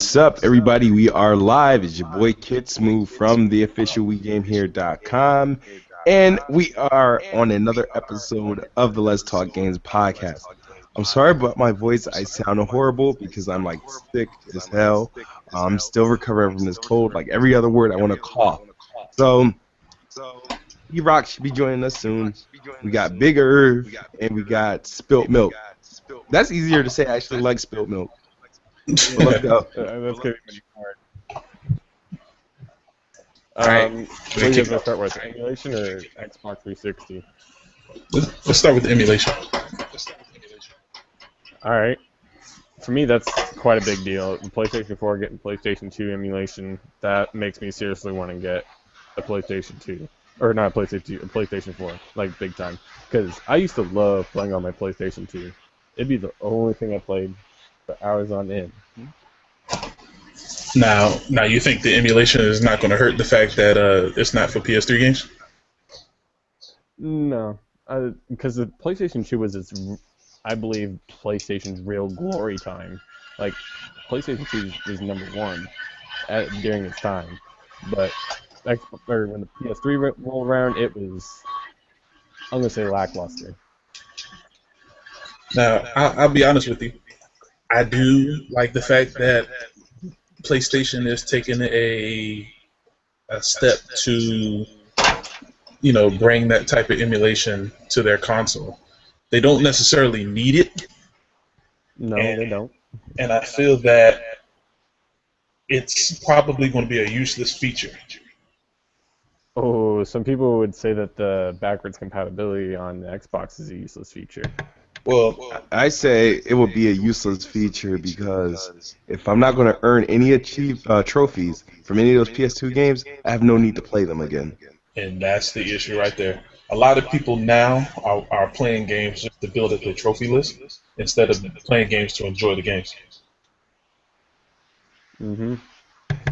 What's up, everybody? We are live. It's your boy Kid Smooth from the official WeGameHere.com, and we are on another episode of the Let's Talk Games podcast. I'm sorry about my voice. I sound horrible because I'm like sick as hell. I'm still recovering from this cold. Like every other word, I want to cough. So, E-Rock should be joining us soon. We got Big Irv and we got Spilt Milk. That's easier to say. I actually like Spilt Milk. But let's go. That's gonna be pretty hard. Alright. What are you gonna start with? Emulation or Xbox 360? Let's start with the emulation. Alright. For me, that's quite a big deal. The PlayStation 4 getting PlayStation 2 emulation, that makes me seriously want to get a PlayStation 2. Or not a PlayStation 2, a PlayStation 4. Like, big time. Because I used to love playing on my PlayStation 2. It'd be the only thing I played for hours on end. Now, you think the emulation is not going to hurt the fact that it's not for PS3 games? No, because the PlayStation 2 was I believe, PlayStation's real glory time. Like, PlayStation 2 is number one during its time. But when the PS3 rolled around, it was, I'm going to say, lackluster. Now, I'll be honest with you. I do like the fact that PlayStation is taking a step to, bring that type of emulation to their console. They don't necessarily need it. No, they don't. And I feel that it's probably going to be a useless feature. Oh, some people would say that the backwards compatibility on the Xbox is a useless feature. Well, I say it would be a useless feature because if I'm not going to earn any trophies from any of those PS2 games, I have no need to play them again. And that's the issue right there. A lot of people now are playing games just to build up their trophy list instead of playing games to enjoy the games. Mm-hmm.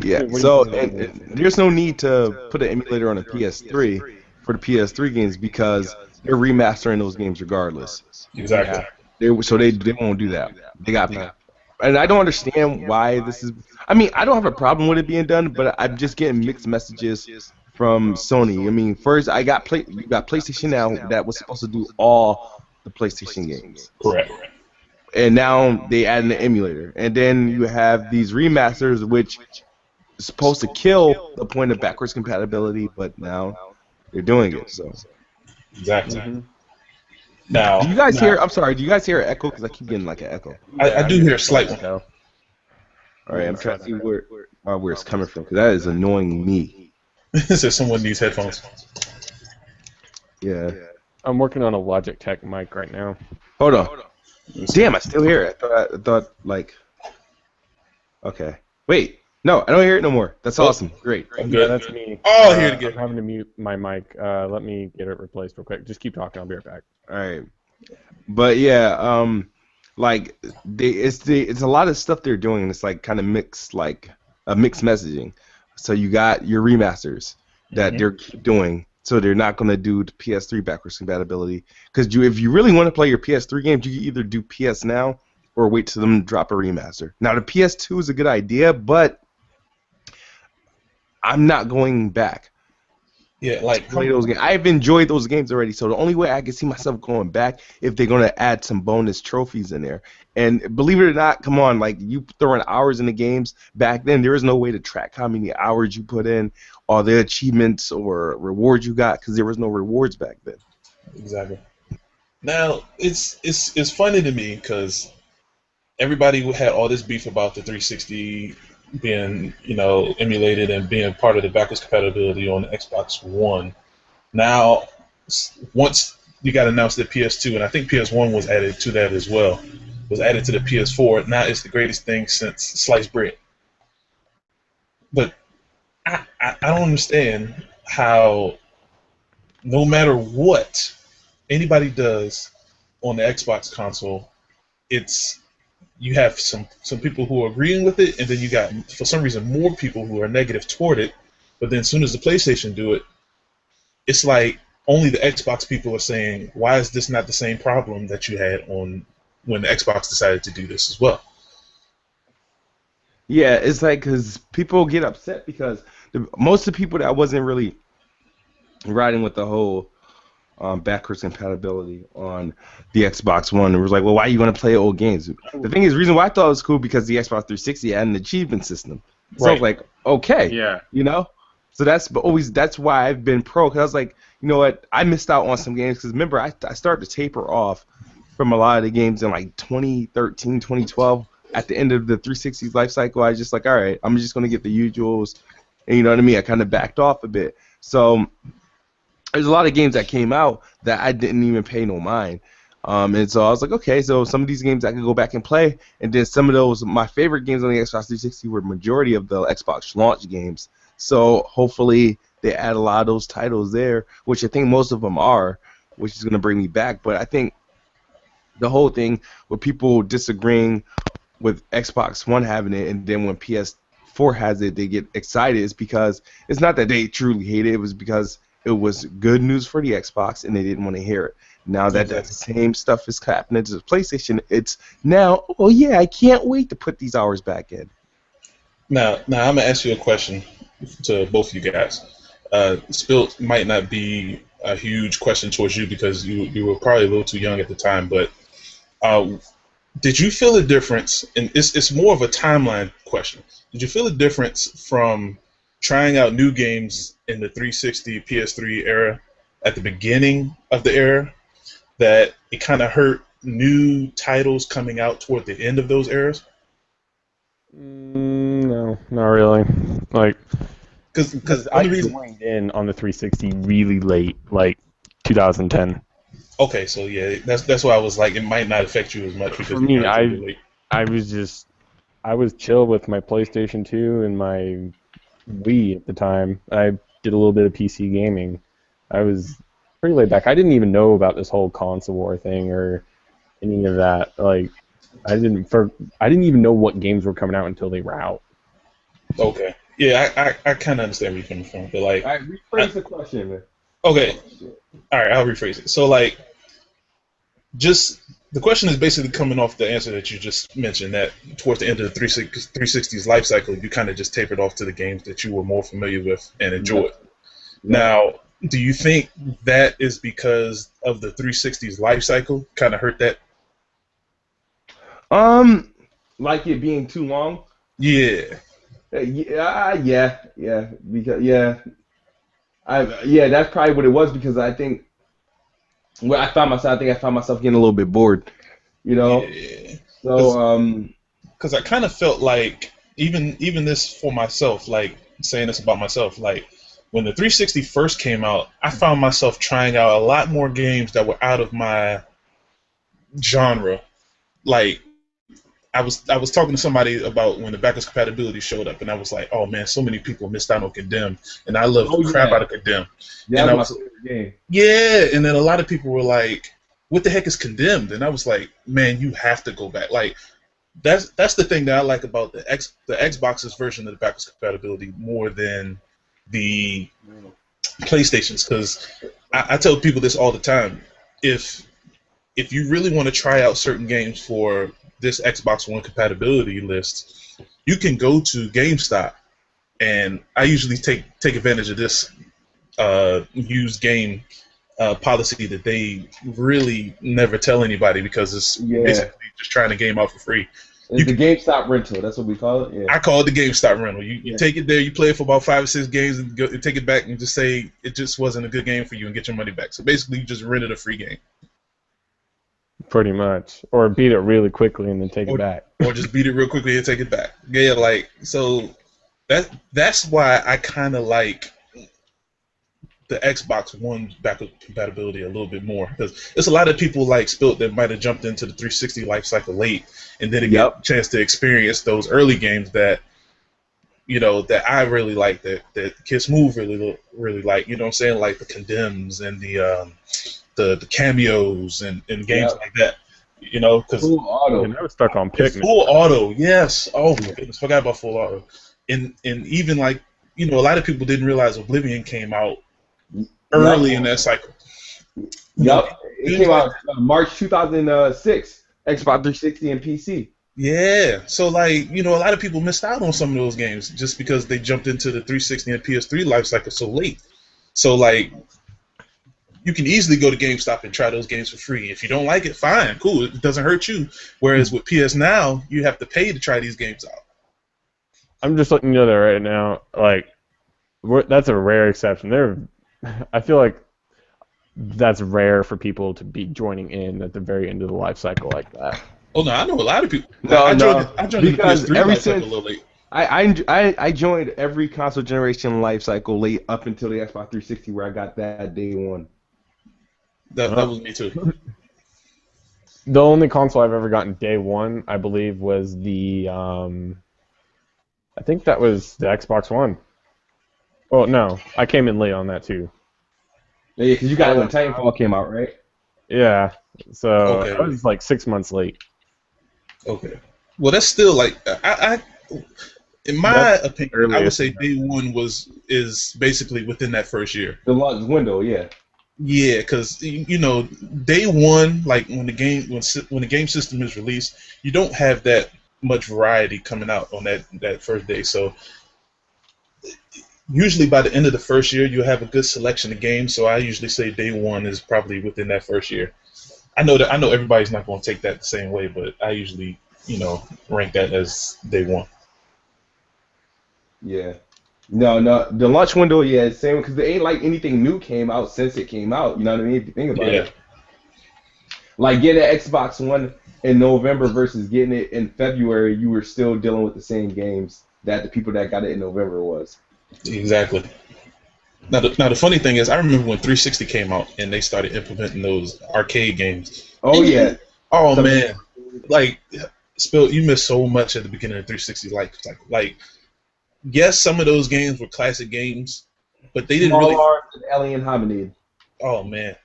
Yeah, so and there's no need to put an emulator on a PS3 for the PS3 games because they're remastering those games regardless. Exactly. Yeah. They won't do that. They got, and I don't understand why this is. I mean, I don't have a problem with it being done, but I'm just getting mixed messages from Sony. I mean, first you got PlayStation Now that was supposed to do all the PlayStation games. Correct. And now they add an emulator, and then you have these remasters which is supposed to kill the point of backwards compatibility, but now they're doing it. So exactly. Mm-hmm. Now, do you guys hear? I'm sorry. Do you guys hear an echo? Because I keep getting like an echo. I do hear a slight one. All right, I'm trying to see where it's coming from because that is annoying me. So someone needs headphones. Yeah. I'm working on a Logitech mic right now. Hold on. Damn, I still hear it. I thought like. Okay. Wait. No, I don't hear it no more. That's awesome. Great. I'm good. Yeah, that's me. Oh, here it again. I'm having to mute my mic. Let me get it replaced real quick. Just keep talking. I'll be right back. All right. But yeah, like it's a lot of stuff they're doing. It's like kind of mixed, like a mixed messaging. So you got your remasters that they're doing. So they're not going to do the PS3 backwards compatibility because if you really want to play your PS3 games, you can either do PS Now or wait till them drop a remaster. Now the PS2 is a good idea, but I'm not going back. Yeah, like play those games. I've enjoyed those games already, so the only way I can see myself going back if they're gonna add some bonus trophies in there. And believe it or not, come on, like you throwing hours in the games back then, there was no way to track how many hours you put in, or the achievements or rewards you got, because there was no rewards back then. Exactly. Now it's funny to me because everybody had all this beef about the 360 being, emulated and being part of the backwards compatibility on the Xbox One. Now, once you got announced that PS2, and I think PS1 was added to that as well, was added to the PS4, now it's the greatest thing since sliced bread. But I don't understand how, no matter what anybody does on the Xbox console, you have some people who are agreeing with it, and then you got, for some reason, more people who are negative toward it. But then as soon as the PlayStation do it, it's like only the Xbox people are saying, why is this not the same problem that you had on when the Xbox decided to do this as well? Yeah, it's like because people get upset because most of the people that wasn't really riding with the whole backwards compatibility on the Xbox One. It was like, well, why you want to play old games? The thing is, the reason why I thought it was cool because the Xbox 360 had an achievement system. So I was Right. like, okay, Yeah. you know. So that's why I've been pro because I was like, you know what, I missed out on some games because remember I started to taper off from a lot of the games in like 2013, 2012. At the end of the 360's life cycle, I was just like, all right, I'm just gonna get the usuals, and you know what I mean. I kind of backed off a bit. So there's a lot of games that came out that I didn't even pay no mind. And so I was like, okay, so some of these games I could go back and play, and then some of those my favorite games on the Xbox 360 were majority of the Xbox launch games. So hopefully they add a lot of those titles there, which I think most of them are, which is going to bring me back. But I think the whole thing with people disagreeing with Xbox One having it, and then when PS4 has it, they get excited. Is because it's not that they truly hate it. It was because it was good news for the Xbox, and they didn't want to hear it. Now that that Exactly. same stuff is happening to the PlayStation, it's now, oh yeah, I can't wait to put these hours back in. Now I'm gonna ask you a question to both of you guys. Spilt might not be a huge question towards you because you were probably a little too young at the time, but uh, did you feel a difference? And it's more of a timeline question. Did you feel a difference from trying out new games in the 360 PS3 era at the beginning of the era that it kind of hurt new titles coming out toward the end of those eras? No, not really. Like, Because because I joined in on the 360 really late, like 2010. okay, so yeah, that's why I was like, it might not affect you as much For because you me, kind of joined it late. I was chill with my PlayStation 2 and my Wii at the time. I did a little bit of PC gaming. I was pretty laid back. I didn't even know about this whole console war thing or any of that. Like, I didn't even know what games were coming out until they were out. Okay, yeah, I kind of understand where you're coming from, but like, All right, I, rephrase the question, man. okay, Oh shit. all right, I'll rephrase it. So like, just the question is basically coming off the answer that you just mentioned that towards the end of the 360's life cycle, you kind of just tapered off to the games that you were more familiar with and enjoyed. Yep. Yep. Now, do you think that is because of the 360's life cycle kind of hurt that? Um, like it being too long. Yeah. Yeah, because yeah, that's probably what it was because I think I think I found myself getting a little bit bored, you know. Yeah, So because I kind of felt like even this for myself, like saying this about myself, like when the 360 first came out, I found myself trying out a lot more games that were out of my genre. Like I was talking to somebody about when the backwards compatibility showed up, and I was like, oh man, so many people missed out on Condemn, and I love the oh crap yeah, out of Condemn, that and was I my was favorite game. yeah, and then a lot of people were like, what the heck is Condemned? And I was like, man, you have to go back. Like that's the thing that I like about the Xbox's version of the backwards compatibility more than the PlayStations, because I tell people this all the time. If if you really want to try out certain games for this Xbox One compatibility list, you can go to GameStop, and I usually take advantage of this used game policy that they really never tell anybody because it's Yeah, basically just trying to game out for free. it's You the can, GameStop rental. That's what we call it. Yeah, I call it the GameStop rental. You yeah. take it there, you play it for about 5 or 6 games, and take it back and just say it just wasn't a good game for you and get your money back. So basically, you just rented a free game, Pretty much. Or beat it really quickly and then take it or back. or just beat it real quickly and take it back. Yeah, like so that's why I kind of like the Xbox One backward compatibility a little bit more because there's a lot of people like Spilt that might have jumped into the 360 life cycle late and didn't get a Yep. chance to experience those early games that that I really like that Kiss Move really like. You know what I'm saying? Like the Condemns and the cameos and games Yep. like that. You know, because Full auto. And I was stuck on Pikmin. Full Auto, yes. Oh my goodness, forgot about Full Auto. And even like a lot of people didn't realize Oblivion came out Yep. early in that cycle. You know, Yep. It games came like out March 2006. Xbox 360 and PC. Yeah, so like a lot of people missed out on some of those games just because they jumped into the 360 and PS3 life cycle so late. So like you can easily go to GameStop and try those games for free. If you don't like it, fine, cool, it doesn't hurt you. Whereas with PS Now, you have to pay to try these games out. I'm just letting you know that right now. Like, that's a rare exception. I feel like that's rare for people to be joining in at the very end of the life cycle like that. Oh no, I know a lot of people. Like No, no, I joined the because PS3 ever life cycle a since little late. I joined every console generation life cycle late up until the Xbox 360 where I got that day one. That was me too. The only console I've ever gotten day one, I believe, was I think that was the Xbox One. Oh no, I came in late on that too. Yeah, because you got it when Titanfall came out, right? Yeah, so Okay. I was like 6 months late. Okay. Well, that's still like in my That's opinion, I would earliest. say day one is basically within that first year. The launch window, yeah. Yeah, because day one, like when the game system is released, you don't have that much variety coming out on that first day. So usually by the end of the first year, you have a good selection of games. So I usually say day one is probably within that first year. I know everybody's not going to take that the same way, but I usually rank that as day one. Yeah. No, no, the launch window, yeah, same because there ain't like anything new came out since it came out. You know what I mean? If you think about Yeah. it, like getting an Xbox One in November versus getting it in February, you were still dealing with the same games that the people that got it in November was. Exactly. Now the funny thing is, I remember when 360 came out and they started implementing those arcade games. Oh yeah, Oh some, man, like Spill, you missed so much at the beginning of 360 life cycle. Like, yes, some of those games were classic games, but they didn't Small really. Arms and Alien Hominid. Oh man,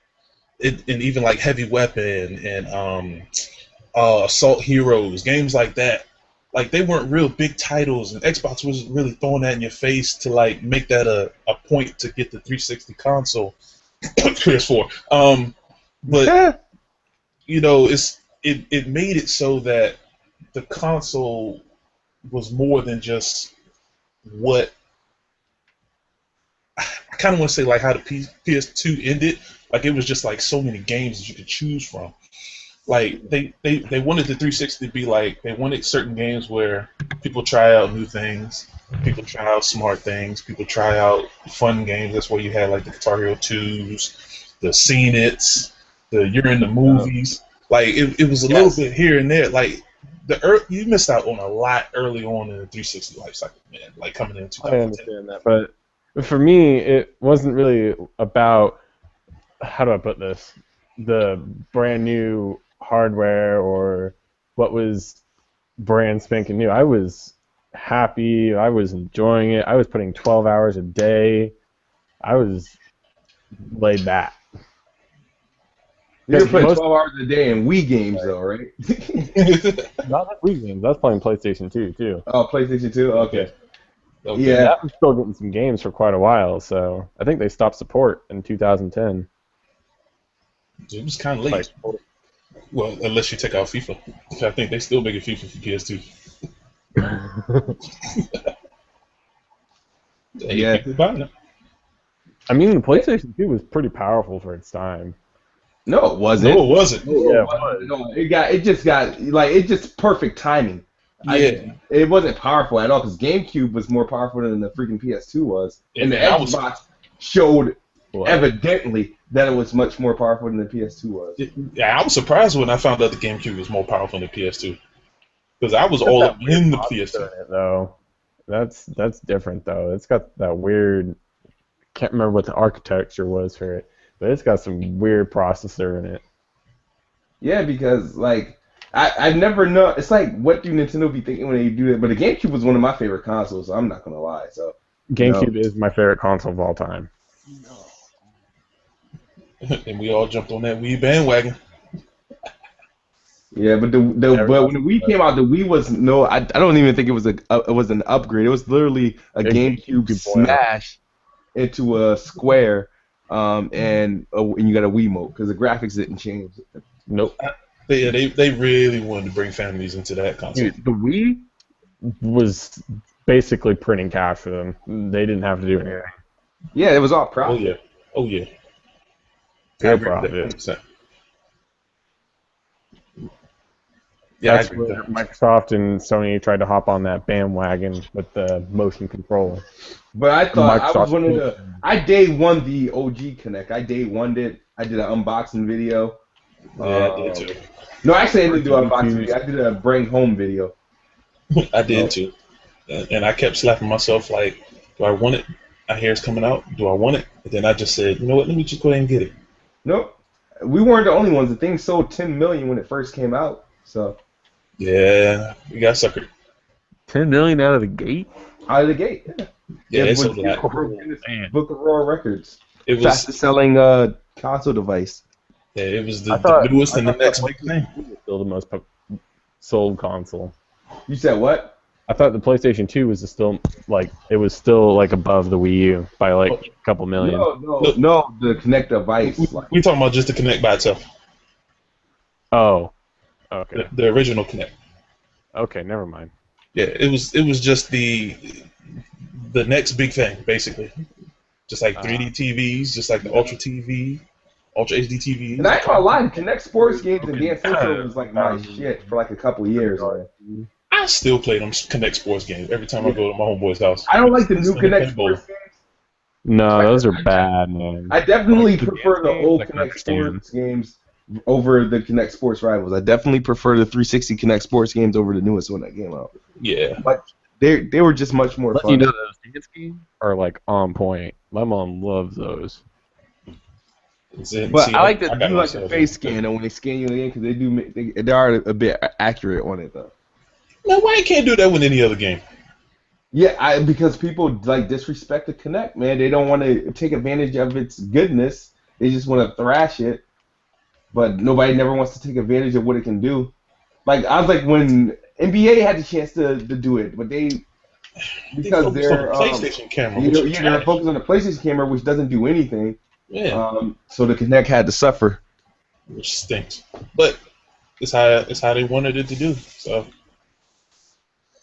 and even like Heavy Weapon and Assault Heroes, games like that. Like they weren't real big titles, and Xbox was really throwing that in your face to like make that a point to get the 360 console, PS4. But it made it so that the console was more than just what I kind of want to say, like how the PS2 ended. Like it was just like so many games that you could choose from. Like they wanted the 360 to be like they wanted certain games where people try out new things, people try out smart things, people try out fun games. That's where you had like the Guitar Hero 2s, the Seen It's, the You're in the Movies. Like it was a little bit here and there. Like you missed out on a lot early on in the 360 life cycle, man. Like coming in I 2010. understand that, but for me, it wasn't really about how do I put this, the brand new hardware or what was brand spanking new. I was happy. I was enjoying it. I was putting 12 hours a day. I was laid back. You were playing 12 hours a day in Wii games, though, right? Not just Wii games. I was playing PlayStation 2 too. Oh, PlayStation 2? Okay. Okay. Yeah. That was still getting some games for quite a while. So I think they stopped support in 2010. It was kind of late. Well, unless you take out FIFA. I think they still making FIFA for PS2. Yeah. I mean, the PlayStation 2 was pretty powerful for its time. No, it wasn't. No, it wasn't. Yeah, No, it just got it's just perfect timing. Yeah. It wasn't powerful at all because GameCube was more powerful than the freaking PS2 was, and the Xbox showed evidently that it was much more powerful than the PS2 was. Yeah, I was surprised when I found out the GameCube was more powerful than the PS2 because I was all up in the PS2. Though that's different though. It's got that weird. Can't remember what the architecture was for it, but it's got some weird processor in it. Yeah, because like I've never known. It's like what do Nintendo be thinking when they do it? But the GameCube was one of my favorite consoles, so I'm not gonna lie. So GameCube is my favorite console of all time. And we all jumped on that Wii bandwagon. Yeah, but when the Wii came out, the Wii was I don't even think it was it was an upgrade. It was literally a GameCube smash into a square, and you got a Wiimote because the graphics didn't change. Nope. They really wanted to bring families into that console. Dude, the Wii was basically printing cash for them. They didn't have to do anything. Yeah, it was all Oh yeah, profit. oh yeah. I Pure agree with that profit. 100%. Yeah, I That's agree with where that. Microsoft and Sony tried to hop on that bandwagon with the motion control. But I thought I was Microsoft. one of the. I day one the OG Connect. I day one it. I did an unboxing video. Yeah, I did too. No, actually, I didn't do an unboxing YouTube's- video. I did a bring home video. I did Oh. too. And I kept slapping myself like, do I want it? I hear it's coming out. Do I want it? And then I just said, you know what? Let me just go ahead and get it. Nope. We weren't the only ones. The thing sold 10 million when it first came out. So Yeah, we got suckered. 10 million out of the gate? out of the gate, yeah. Yeah, it when sold a lot. people broke Guinness Man. Book of World Records. It was Fastest selling console device. yeah, it was I the thought- newest I and the thought next the big thing. PlayStation 2 was still the most sold console. You said what? I thought the PlayStation 2 was still above the Wii U by like a couple million. No, the Connect device. We talking about just the Kinect by itself, Oh, okay, the original Kinect. okay, never mind. Yeah, it was just the next big thing, basically. Just like 3D TVs, just like the Ultra TV, Ultra HD TVs. And I ain't gonna lie, Connect Sports games and Dance Central was like my shit for like a couple years. Man. I still play them Kinect Sports games every time I go to my homeboy's house. I don't like the new It's Connect pinball. Sports games. No, those are bad, man. I definitely The prefer the games, old I can Connect understand. Sports games over the Connect Sports rivals. I definitely prefer the 360 Connect Sports games over the newest one that came out. Yeah. But they were just much more Let fun. you know those dance games are like on point. My mom loves those. But I like the got do like the myself- face scan when they scan you again because they do they are a bit accurate on it though. Man, why you can't do that with any other game? Yeah, because people like disrespect the Connect, man. They don't want to take advantage of its goodness. They just want to thrash it, but nobody never wants to take advantage of what it can do. Like I was like when NBA had the chance to do it, but they because focused they're on the PlayStation camera. you which know, is yeah, they're trash. focused on the PlayStation camera, which doesn't do anything. Yeah, So the Connect had to suffer. which stinks. But it's how they wanted it to do. So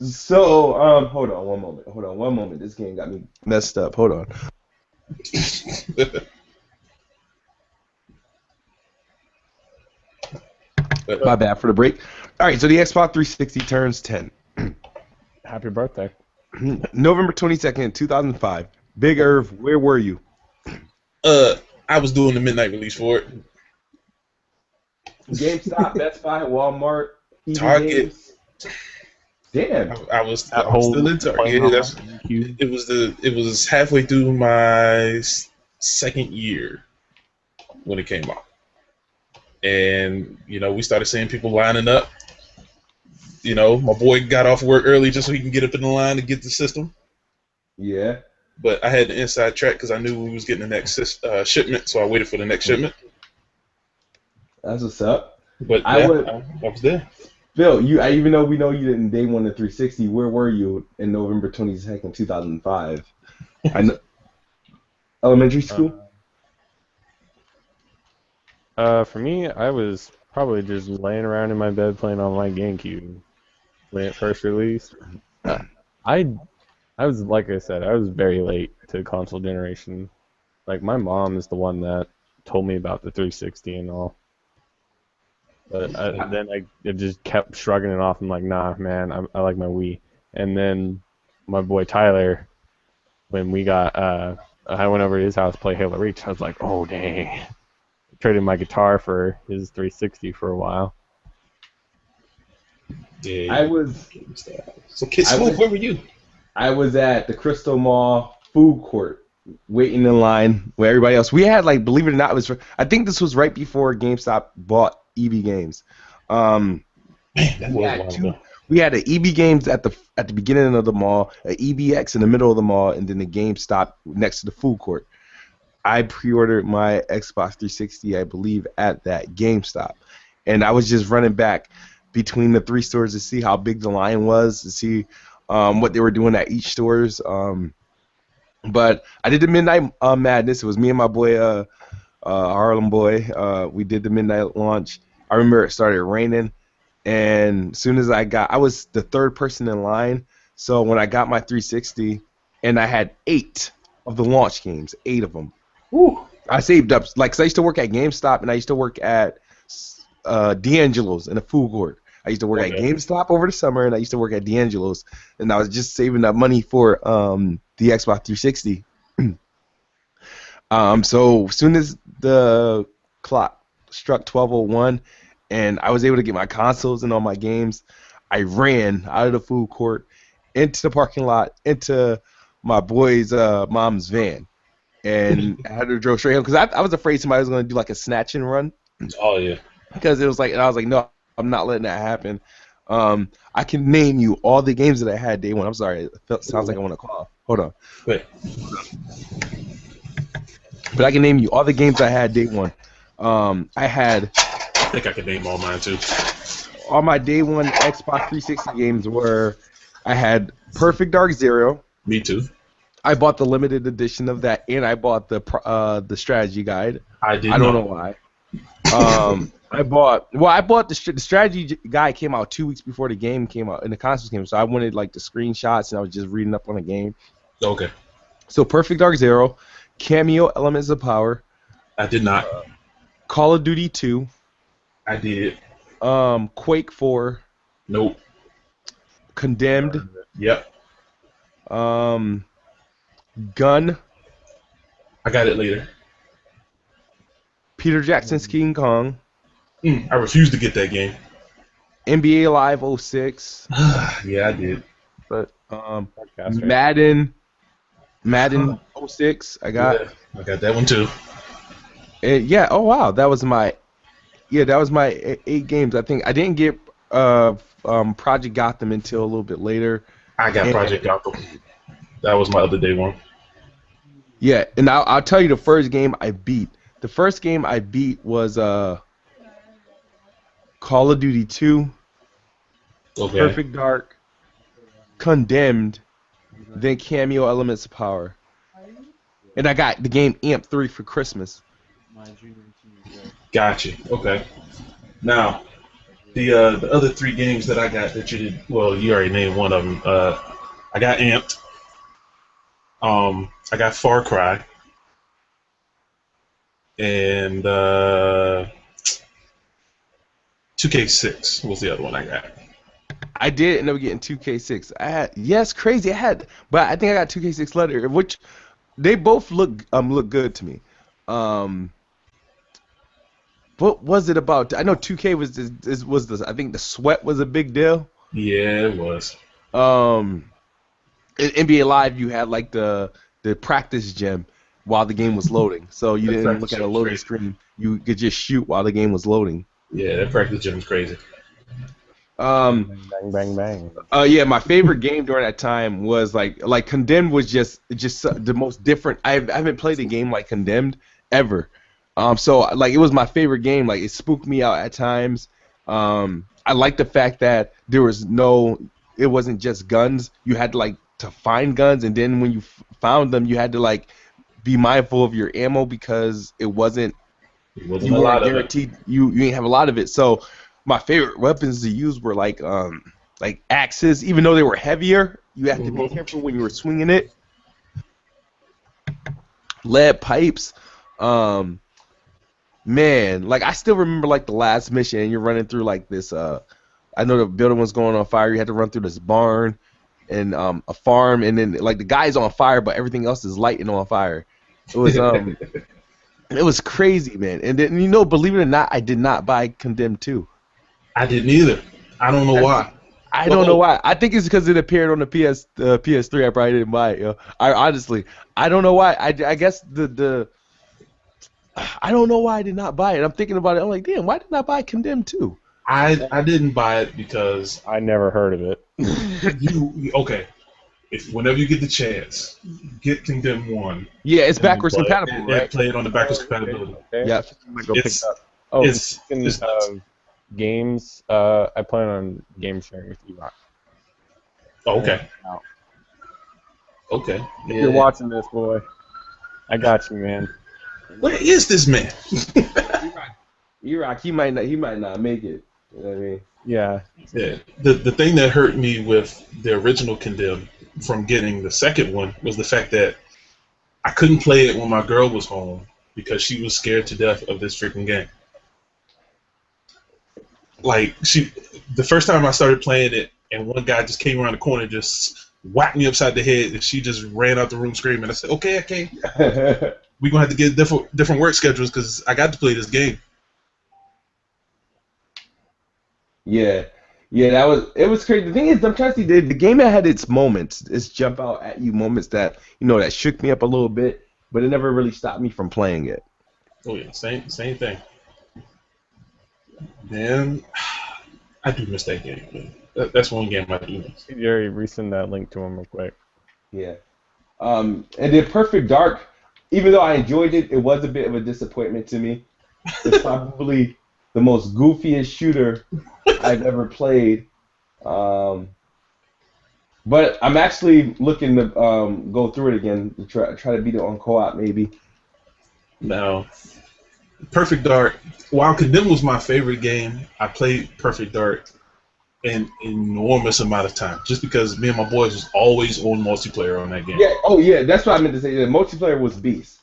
So hold on one moment. This game got me messed up. Hold on. My bad for the break. All right, so the Xbox 360 turns 10. Happy birthday. November 22nd, 2005. Big Irv, where were you? I was doing the midnight release for it. GameStop, Best Buy, Walmart, EB Target. Games. Damn. I was That still whole in Target. playing Yeah, on that's, GameCube. it was halfway through my second year when it came out, and we started seeing people lining up. My boy got off work early just so he can get up in the line to get the system. Yeah. But I had the inside track because I knew we was getting the next shipment, so I waited for the next shipment. That's what's up. But I yeah, would- I was there. Phil, even though we know you didn't day one to 360, where were you in November 22nd, 2005? I know. Elementary school? For me, I was probably just laying around in my bed playing on my GameCube when it first released. I was, like I said, I was very late to console generation. Like, my mom is the one that told me about the 360 and all. But then I just kept shrugging it off. I'm like, nah, man, I like my Wii. And then my boy Tyler, when we got, I went over to his house to play Halo Reach. I was like, oh, dang. Traded my guitar for his 360 for a while. Yeah, I was So, Kid Smooth, where were you? I was at the Crystal Mall food court waiting in line with everybody else. We had believe it or not, I think this was right before GameStop bought EB Games. Man, that We was had wild. two. We had the EB Games at the beginning of the mall, an EBX in the middle of the mall, and then the GameStop next to the food court. I pre-ordered my Xbox 360, I believe, at that GameStop, and I was just running back between the three stores to see how big the line was, to see what they were doing at each stores. But I did the Midnight Madness. It was me and my boy Harlem Boy. We did the midnight launch, I remember it started raining, and as soon as I was the third person in line. So when I got my 360, and I had 8 of the launch games, 8 of them. Woo. I saved up, like, 'cause I used to work at GameStop, and I used to work at D'Angelo's in a food court. I used to work at Okay. GameStop over the summer, and I used to work at D'Angelo's, and I was just saving up money for the Xbox 360. So as soon as the clock struck 12:01, and I was able to get my consoles and all my games, I ran out of the food court into the parking lot into my boy's mom's van, and I had to drove straight home because I was afraid somebody was going to do like a snatch and run, Oh yeah. because it was like, and I was like, no, I'm not letting that happen. I can name you all the games that I had day one. I'm sorry, sounds like I want to call. Hold on. Wait. But I can name you all the games I had day one. I had I think I can name all mine too. all my day one Xbox 360 games were, I had Perfect Dark Zero. Me too. I bought the limited edition of that, and I bought the strategy guide. I did. I don't know why. I bought the strategy guide came out 2 weeks before the game came out, and the consoles came. So I wanted like the screenshots, and I was just reading up on the game. Okay. So Perfect Dark Zero, Cameo Elements of Power, I did not. Call of Duty 2, I did. Quake 4, Nope. Condemned, Yep. Gun, I got it later. Peter Jackson's King Kong, I refuse to get that game. NBA Live 06, Yeah, I did. but Podcast, Madden 06 I got. Yeah, I got that one too. And yeah, oh wow, that was my 8 games. I think I didn't get Project Gotham until a little bit later. I got And- Project Gotham. That was my other day one. Yeah, and I'll tell you the first game I beat. The first game I beat was Call of Duty 2, Okay. Perfect Dark, Condemned, then Cameo Elements of Power. And I got the game Amp 3 for Christmas. Gotcha. Okay. Now, the other 3 games that I got that you did, well, you already named one of them. I got Amped. I got Far Cry. And 2K6 was the other one I got. I did end up getting 2K6. Crazy. But I think I got 2K6 later, which they both look good to me. What was it about? I know 2K was this. I think the sweat was a big deal. Yeah, it was. In NBA Live, you had like the practice gym while the game was loading, so you didn't look at a loading screen. You could just shoot while the game was loading. Yeah, that practice gym was crazy. Bang, bang, bang. Yeah, my favorite game during that time was like Condemned was just the most different. I haven't played a game like Condemned ever. So like it was my favorite game. Like it spooked me out at times. I like the fact that it wasn't just guns. You had to find guns, and then when you found them, you had to like be mindful of your ammo because it wasn't. It wasn't You a lot weren't of it. guaranteed. You didn't have a lot of it. So my favorite weapons to use were like axes, even though they were heavier. You had to be careful when you were swinging it. Lead pipes. Man, like I still remember like the last mission, and you're running through like this. I know the building was going on fire. You had to run through this barn and a farm, and then like the guy's on fire, but everything else is lighting on fire. It was it was crazy, man. And then believe it or not, I did not buy Condemned 2. I didn't either. I don't know why. I don't know why. I think it's because it appeared on the PS3. I probably didn't buy it. I don't know why. I guess I don't know why I did not buy it. I'm thinking about it. I'm like, damn, why didn't I buy Condemned 2? I didn't buy it because I never heard of it. okay. If whenever you get the chance, get Condemned 1. Yeah, it's backwards compatible, and right? play it on the backwards compatibility. Okay. Yeah. I'm gonna go pick It's- it up. Oh, it's nuts. games. I plan on game sharing with you. Oh, okay. Now, Okay. if you're watching this, boy, I got you, man. Where is this man? E-Rock, he might not make it. You know what I mean? Yeah. Yeah. The thing that hurt me with the original Condemned from getting the second one was the fact that I couldn't play it when my girl was home because she was scared to death of this freaking game. Like the first time I started playing it, and one guy just came around the corner, and just whacked me upside the head, and she just ran out the room screaming. I said, "Okay, we're gonna have to get different work schedules because I got to play this game." Yeah, yeah, it was crazy. The thing is, I'm trying to see the game that had its moments, its jump out at you moments that that shook me up a little bit, but it never really stopped me from playing it. Oh yeah, same thing. Man, I do miss that game. Man. That's one game I do miss. Jerry, resend that link to him real quick. Yeah. And then Perfect Dark, even though I enjoyed it, it was a bit of a disappointment to me. It's probably the most goofiest shooter I've ever played. But I'm actually looking to go through it again to try to beat it on co-op maybe. Now, Perfect Dark, while Condemned was my favorite game, I played Perfect Dark an enormous amount of time just because me and my boys was always on multiplayer on that game. Yeah. Oh yeah, that's what I meant to say. The multiplayer was beast.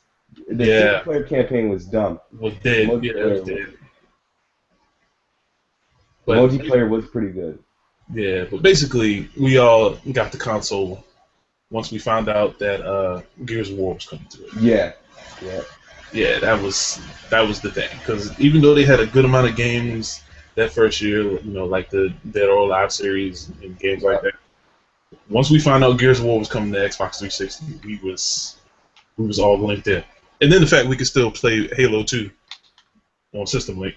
The Yeah. single player campaign was dumb. Was dead. Yeah, it was dead. But Multiplayer was pretty good. yeah, but basically we all got the console once we found out that Gears of War was coming to it. Yeah. Yeah. Yeah, that was the thing. Because even though they had a good amount of games that first year, like the Dead or Alive series and games like that, once we found out Gears of War was coming to Xbox 360, we was all linked in. And then the fact we could still play Halo 2 on System Link.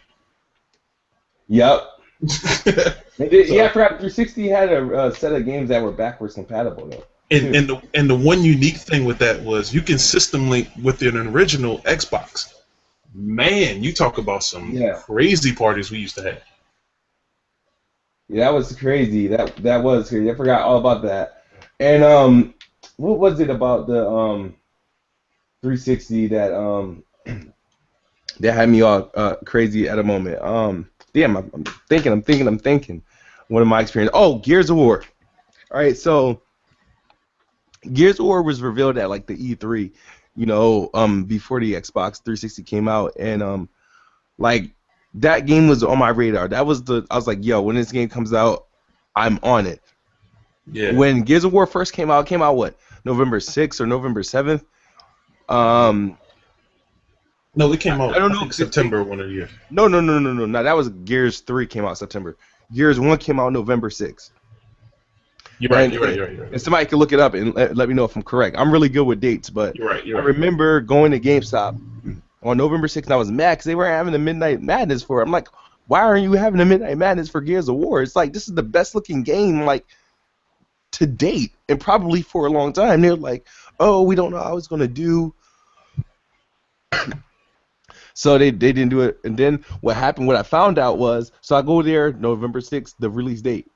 Yep. So, Yeah, I forgot 360 had a set of games that were backwards compatible though. And the one unique thing with that was you can system link with an original Xbox. Man, you talk about some crazy parties we used to have. Yeah, that was crazy. That was crazy. I forgot all about that. And what was it about the 360 that that had me all crazy at a moment? Damn, I'm thinking. What am my experience? Oh, Gears of War. All right, so Gears of War was revealed at like the E3, before the Xbox 360 came out, and like that game was on my radar. I was like, yo, when this game comes out, I'm on it. Yeah. When Gears of War first came out what? November 6th or November 7th? No, it came out. I don't know. September one of the years. No. That was Gears 3 came out September. Gears 1 came out November 6th. You're right. And somebody can look it up and let me know if I'm correct. I'm really good with dates, but you're right. I remember going to GameStop on November 6th, and I was mad because they were having the Midnight Madness for it. I'm like, why aren't you having the Midnight Madness for Gears of War? It's like, this is the best looking game, like, to date, and probably for a long time. They're like, oh, we don't know how it's going to do. So they didn't do it. And then what happened, what I found out was, so I go there, November 6th, the release date.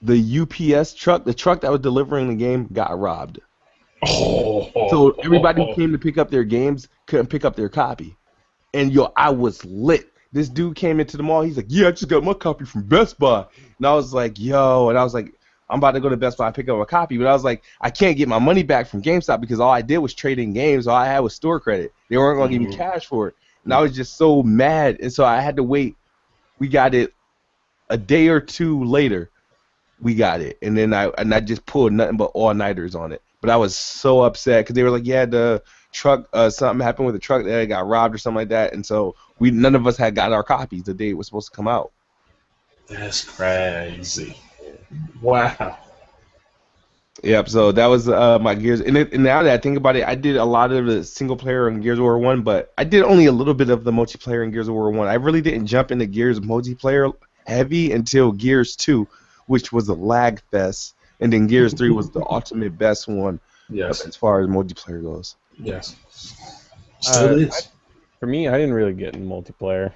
The UPS truck, the truck that was delivering the game, got robbed. So everybody who came to pick up their games couldn't pick up their copy. And yo, I was lit. This dude came into the mall. He's like, yeah, I just got my copy from Best Buy. And I was like, yo, and I was like, I'm about to go to Best Buy and pick up a copy. But I was like, I can't get my money back from GameStop because all I did was trade in games. All I had was store credit. They weren't going to give me cash for it. And I was just so mad. And so I had to wait. We got it a day or two later. We got it. And then I just pulled nothing but all-nighters on it. But I was so upset because they were like, yeah, the truck, something happened with the truck that got robbed or something like that. And so none of us had got our copies the day it was supposed to come out. That's crazy. Wow. Yep, so that was my Gears. And now that I think about it, I did a lot of the single player in Gears of War 1, but I did only a little bit of the multiplayer in Gears of War 1. I really didn't jump into Gears multiplayer heavy until Gears 2, which was a lag fest. And then Gears 3 was the ultimate best one as far as multiplayer goes. Yes. Still is. For me, I didn't really get in multiplayer.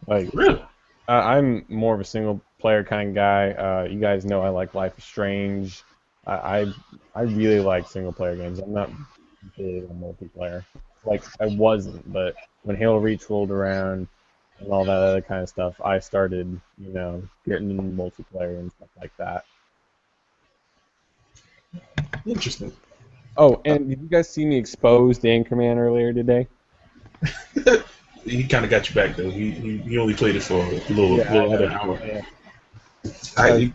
Like, really? I'm more of a single player kind of guy. You guys know I like Life is Strange. I really like single player games. I'm not big on multiplayer. like I wasn't, but when Halo Reach rolled around and all that other kind of stuff, I started, getting into multiplayer and stuff like that. Interesting. Oh, and did you guys see me expose the Anchorman earlier today? He kind of got you back though. He only played it for a little under an hour. Yeah. You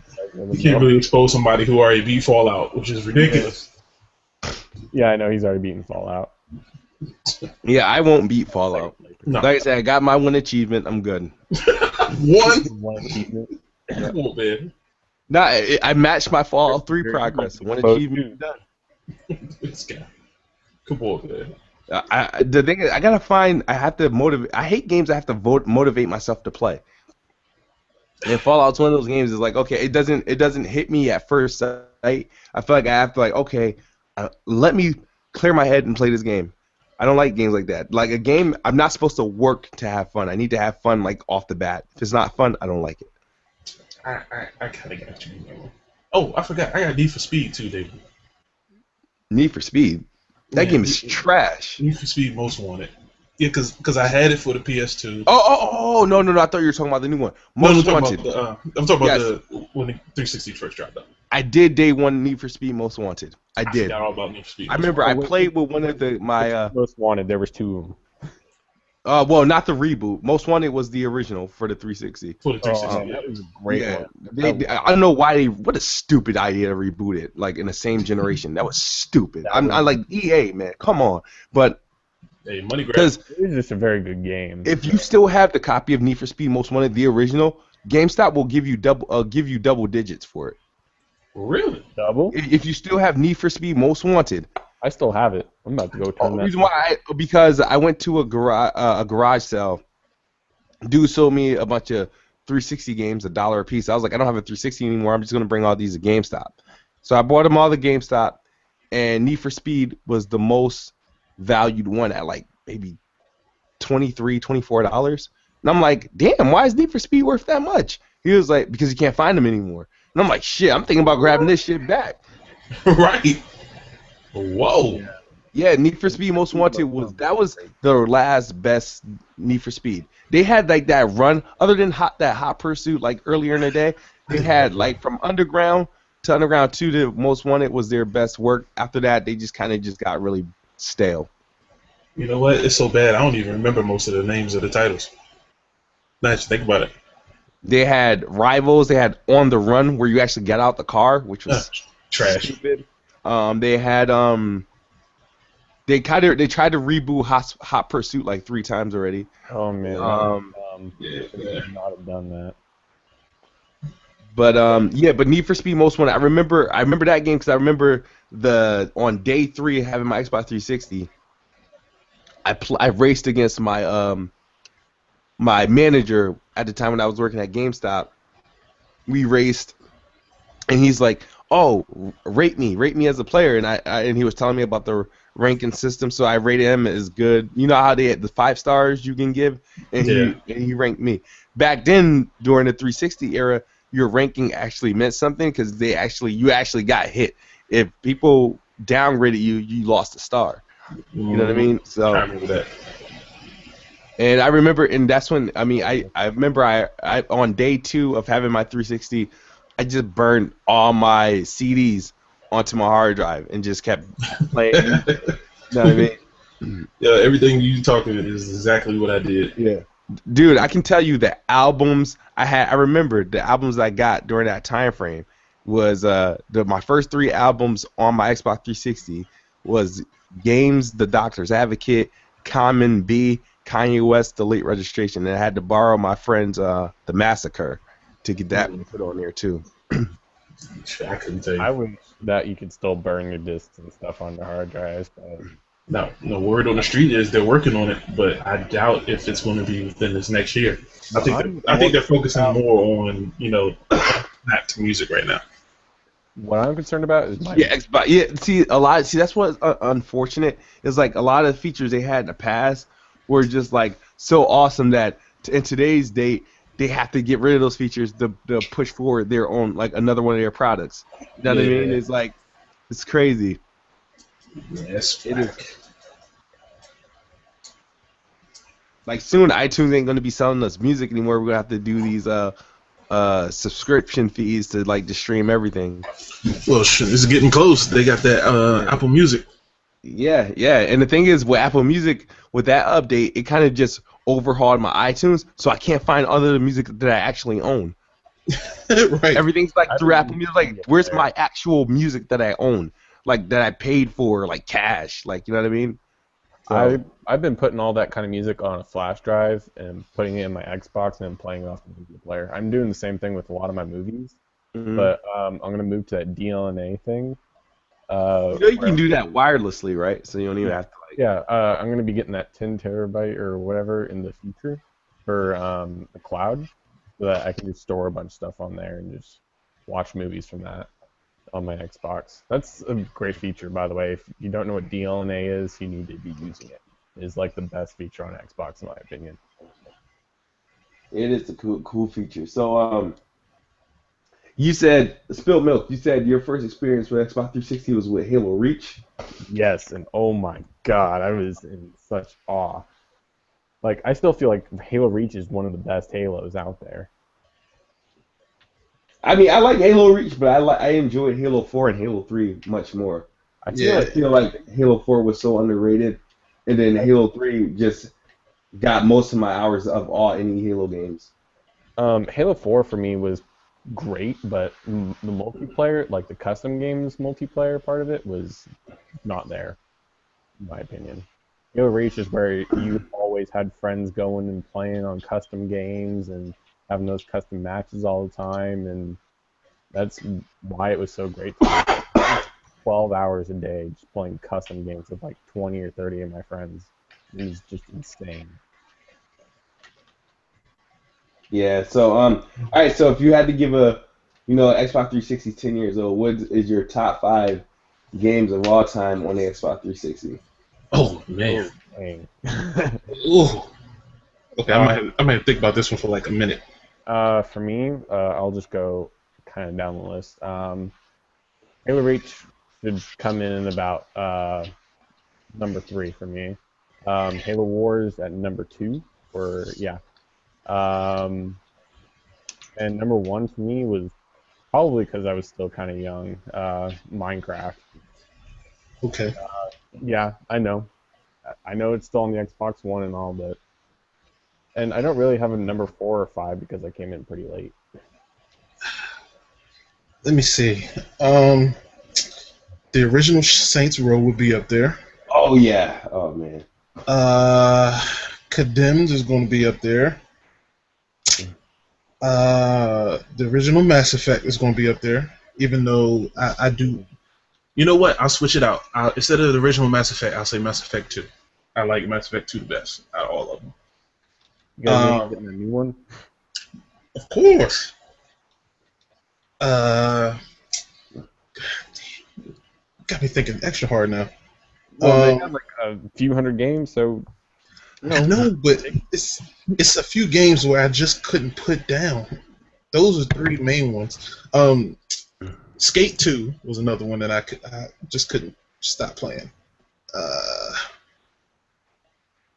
can't really expose somebody who already beat Fallout, which is ridiculous. Yeah, I know he's already beaten Fallout. Yeah, I won't beat Fallout. No. Like I said, I got my one achievement. I'm good. One achievement. Come on, man. Nah, I matched my Fallout 3 progress. One achievement done. This guy. Come on, man. The thing is, I have to motivate. I hate games I have to motivate myself to play. And Fallout's one of those games is like, okay, it doesn't hit me at first sight. I feel like I have to okay, let me clear my head and play this game. I don't like games like that. Like a game, I'm not supposed to work to have fun. I need to have fun like off the bat. If it's not fun, I don't like it. I kind of got you. Oh, I forgot. I got Need for Speed too, David. Need for Speed? That game is trash. Need for Speed Most Wanted. Yeah, because I had it for the PS2. Oh, no. I thought you were talking about the new one. Most Wanted. I'm talking about when the 360 first dropped out. I did day one Need for Speed Most Wanted. I did. I forgot all about Need for Speed. I remember I played with one of my Most Wanted. There was two of them. Well, not the reboot. Most Wanted was the original for the 360. For the 360, that was a great one. I don't know why what a stupid idea to reboot it like in the same generation. That was stupid. I like EA, man. Come on. But hey, money grab. Because it is just a very good game. If you still have the copy of Need for Speed Most Wanted, the original, GameStop will give you double digits for it. Really? Double? If you still have Need for Speed Most Wanted. I still have it. I'm about to go turn that. Reason why because I went to a garage sale. Dude sold me a bunch of 360 games, $1 a piece. I was like, I don't have a 360 anymore. I'm just gonna bring all these to GameStop. So I bought them all to GameStop, and Need for Speed was the most valued one at like maybe $23, $24. And I'm like, damn, why is Need for Speed worth that much? He was like, because you can't find them anymore. And I'm like, shit, I'm thinking about grabbing this shit back. Right. Whoa. Yeah, Need for Speed Most Wanted was the last best Need for Speed. They had like that run, other than that Hot Pursuit like earlier in the day. They had like from Underground to Underground 2 to Most Wanted was their best work. After that, they just kind of got really stale. You know what? It's so bad I don't even remember most of the names of the titles. Now that you think about it. They had Rivals. They had On the Run, where you actually get out the car, which was trash. Stupid. They had they tried to reboot Hot Pursuit like 3 times already. Oh man. Yeah. Not have done that. But but Need for Speed Most Wanted. I remember that game because I remember on day 3 having my Xbox 360. I raced against my my manager at the time when I was working at GameStop. We raced, and he's like, "Oh, rate me as a player," and he was telling me about the ranking system. So I rated him as good. You know how they had the 5 stars you can give, and he ranked me. Back then, during the 360 era, your ranking actually meant something because you actually got hit. If people downgraded you, you lost a star. You know what I mean? So I remember that. And I remember, and that's when I remember I on day 2 of having my 360, I just burned all my CDs onto my hard drive and just kept playing. You know what I mean? Yeah, everything you talking is exactly what I did. Yeah, dude, I can tell you the albums I had. I remember the albums I got during that time frame was my first 3 albums on my Xbox 360 was Games, The Doctor's Advocate, Common B, Kanye West, The Late Registration, and I had to borrow my friend's The Massacre to get that one put on there too. I couldn't tell you. I wish that you could still burn your discs and stuff on the hard drives, but No, word on the street is they're working on it, but I doubt if it's going to be within this next year. I think they're focusing more on not to music right now. What I'm concerned about is my Xbox. Yeah, see that's what's unfortunate is like a lot of the features they had in the past were just like so awesome that in today's date they have to get rid of those features to push forward their own like another one of their products. You know what I mean? It's like it's crazy. Yes, it is. Like soon, iTunes ain't gonna be selling us music anymore. We're gonna have to do these subscription fees to like just stream everything. Well, shit, it's getting close. They got that Yeah. Apple Music. Yeah, yeah. And the thing is, with Apple Music, with that update, it kind of just overhauled my iTunes, so I can't find other music that I actually own. Right. Everything's like I through haven't Apple Music. seen Like, it where's there. my actual music that I own? Like that I paid for, like cash. Like, you know what I mean? So, I've been putting all that kind of music on a flash drive and putting it in my Xbox and then playing it off the media player. I'm doing the same thing with a lot of my movies, mhm. but I'm gonna move to that DLNA thing. You know, you Where can do that wirelessly, right? So you don't even have to like. yeah, I'm gonna be getting that 10 terabyte or whatever in the future for the cloud, so that I can just store a bunch of stuff on there and just watch movies from that on my Xbox. That's a great feature, by the way. If you don't know what DLNA is, you need to be using it. It's like the best feature on Xbox, in my opinion. It is a cool feature. So, you said spilled milk. You said your first experience with Xbox 360 was with Halo Reach. Yes, and oh my God, I was in such awe. Like, I still feel like Halo Reach is one of the best Halos out there. I mean, I like Halo Reach, but I enjoyed Halo 4 and Halo 3 much more. I feel Yeah. I like feel like Halo 4 was so underrated, and then Halo 3 just got most of my hours of all any Halo games. Halo 4 for me was great, but the multiplayer, like the custom games multiplayer part of it, was not there, in my opinion. Halo Reach is where you always had friends going and playing on custom games and having those custom matches all the time, and that's why it was so great to me. 12 hours a day just playing custom games with like 20 or 30 of my friends. It was just insane. Yeah. So all right. So if you had to give Xbox 360 10 years old, what is your top five games of all time on the Xbox 360? Oh man. Oh, dang. Ooh. Okay, uh, I might think about this one for like a minute. for me, I'll just go kind of down the list. Halo Reach should come in about number three for me. Halo Wars at number two, or yeah. Um, and number one for me was probably because I was still kind of young. Minecraft. Okay. Yeah, I know. I know it's still on the Xbox One and all, but and I don't really have a number four or five because I came in pretty late. Let me see. Um, the original Saints Row would be up there. Oh yeah. Oh man. Uh, Condemned is going to be up there. The original Mass Effect is going to be up there. Even though I do, you know what? I'll switch it out. Instead of the original Mass Effect, I'll say Mass Effect 2. I like Mass Effect 2 the best out of all of them. You guys gonna be getting a new one? Of course. Uh, got me thinking extra hard now. Well, they have like a few hundred games, so I know, but it's a few games where I just couldn't put down. Those are three main ones. Skate 2 was another one that I just couldn't stop playing. Uh,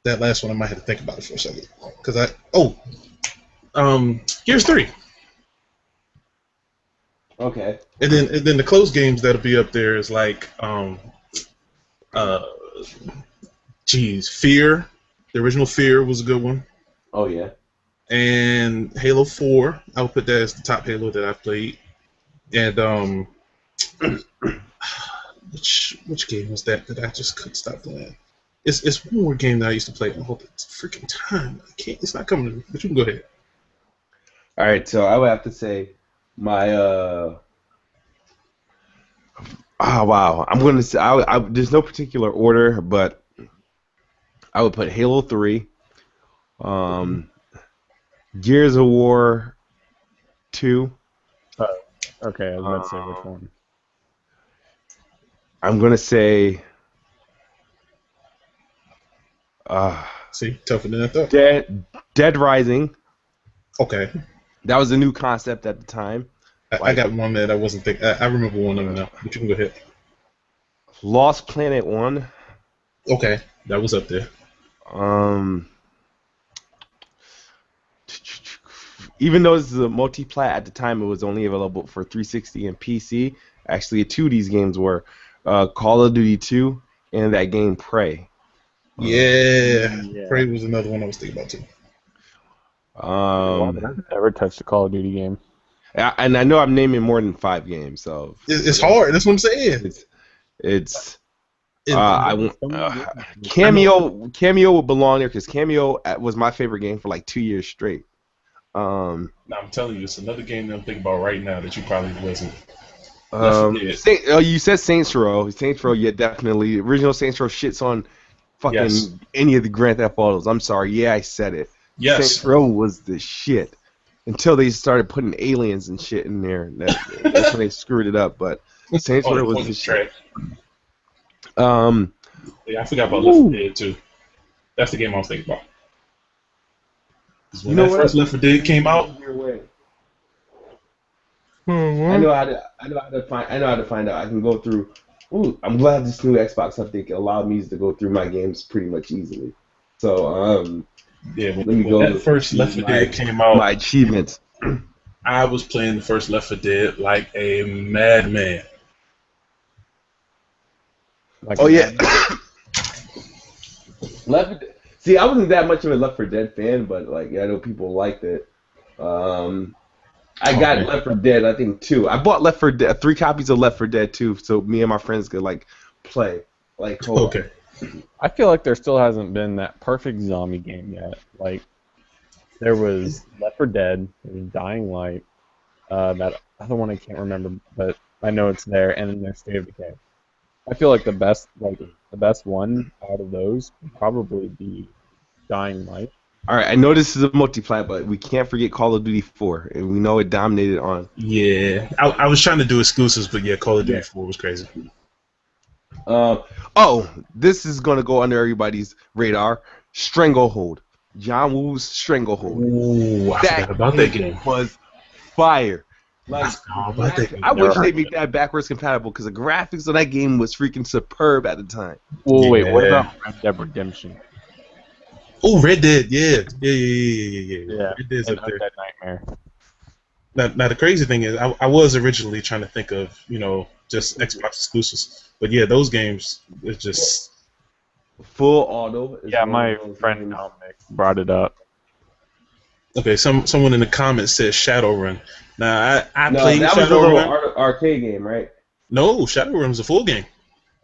that last one I might have to think about it for a second because Gears 3, Okay. and then the closed games that'll be up there is like uh, Fear. The original Fear was a good one, Oh yeah. and Halo 4. I would put that as the top Halo that I've played. And which game was that I just couldn't stop playing? It's one more game that I used to play all the freaking time. I can't. It's not coming to me. But you can go ahead. All right. So I would have to say my oh wow. I'm gonna say there's no particular order, but I would put Halo 3, um, Gears of War 2. okay, I was about to say which Um, one. I'm gonna say uh, See, tougher than I thought. Dead Rising. Okay, That was a new concept at the time. I Like got one that I wasn't thinking. I remember one of them now. But you can go ahead. Lost Planet 1. Okay, that was up there. Um, even though this is a multiplat at the time, it was only available for 360 and PC. Actually, two of these games were Call of Duty 2 and that game Prey. Yeah, Yeah. Prey was another one I was thinking about too. Um, I've never touched a Call of Duty game. and I know I'm naming more than 5 games, so It's hard. That's what I'm saying. it's And- I won't. Cameo would belong there because Cameo was my favorite game for like 2 years straight. Now I'm telling you, it's another game that I'm thinking about right now that you probably wasn't. Left 4 Dead. You said Saints Row. Saints Row, yeah, definitely. The original Saints Row shits on fucking Yes. any of the Grand Theft Autos. I'm sorry. Yeah, I said it. Yes. Saints Row was the shit until they started putting aliens and shit in there. That's when they screwed it up. But Saints Row was the shit. Yeah, I forgot about Left 4 Dead too. That's the game I was thinking about. 'Cause when that first Left 4 Dead came out, I know how to find out. I can go through. Ooh, I'm glad this new Xbox update allowed me to go through my games pretty much easily. So yeah, let me when go. that first Left 4 Dead came out, my achievements. I was playing the first Left 4 Dead like a madman. Like Oh yeah. Left. See, I wasn't that much of a Left 4 Dead fan, but like I know people liked it. I got Left 4 Dead, I think 2. I bought Left 4 Dead, 3 copies of Left 4 Dead 2, so me and my friends could like play. Like Okay. I feel like there still hasn't been that perfect zombie game yet. Like there was Left 4 Dead, there was Dying Light, that other one I can't remember, but I know it's there, and then there's State of Decay. I feel like the best one out of those would probably be Dying Light. All right, I know this is a multiplat, but we can't forget Call of Duty 4, and we know it dominated on. Yeah, I was trying to do exclusives, but yeah, Call of Duty 4 was crazy. This is gonna go under everybody's radar. Stranglehold, John Woo's Stranglehold. Ooh, I forgot about that game. Was fire. Like, I forgot about that game. I wish they made that backwards compatible because the graphics on that game was freaking superb at the time. Well, wait, what Yeah. about Red Dead Redemption? Oh, Red Dead, yeah. Red Dead's and up there. Undead Nightmare. Now the crazy thing is, I was originally trying to think of just Xbox exclusives, but yeah, those games it's just Full Auto. Is Yeah, one my of those friend games. Dominic brought it up. okay. Someone in the comments says Shadowrun. Now I No, played that was a little Shadowrun. arcade game, right? No, Shadowrun's a full game,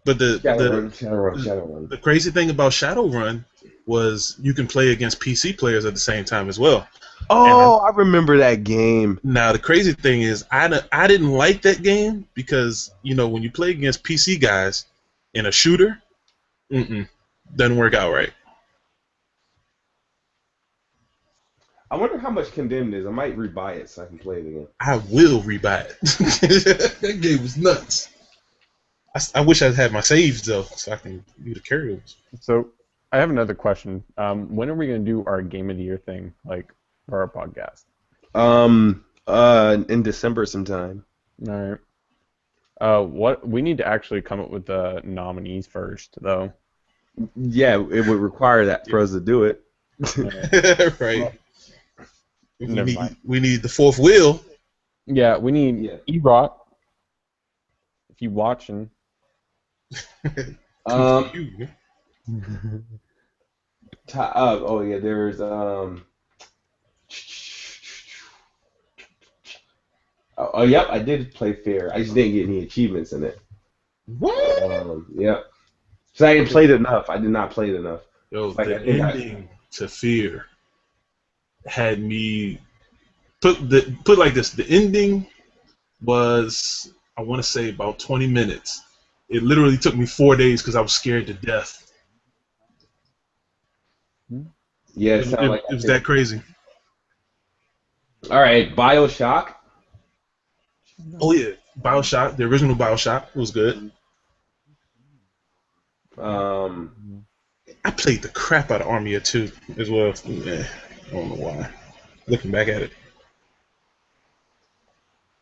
but Shadowrun. the crazy thing about Shadowrun was you can play against PC players at the same time as well. Oh, I remember that game. Now the crazy thing is, I didn't like that game because when you play against PC guys in a shooter, doesn't work out right. I wonder how much Condemned is. I might rebuy it so I can play it again. I will rebuy it. That game was nuts. I wish I had my saves though, so I can do the carryovers. So I have another question. When are we gonna do our Game of the Year thing, like for our podcast? In December sometime. All right. What we need to actually come up with the nominees first, though. Yeah, it would require that for us to do it. Right. Never mind. We need the fourth wheel. Yeah, we need E-Rock. If you watching. Oh yeah, there's Oh yep, I did play fair. I just didn't get any achievements in it. What? Yep. So I didn't play it enough. I did not play it enough. Yo, Like, the I think ending to Fear had me put like this. The ending was, I want to say, about 20 minutes. It literally took me 4 days because I was scared to death. Yeah, It was that crazy. All right, BioShock. Oh yeah, BioShock, the original BioShock was good. I played the crap out of Army of Two as well. I don't know why. Looking back at it.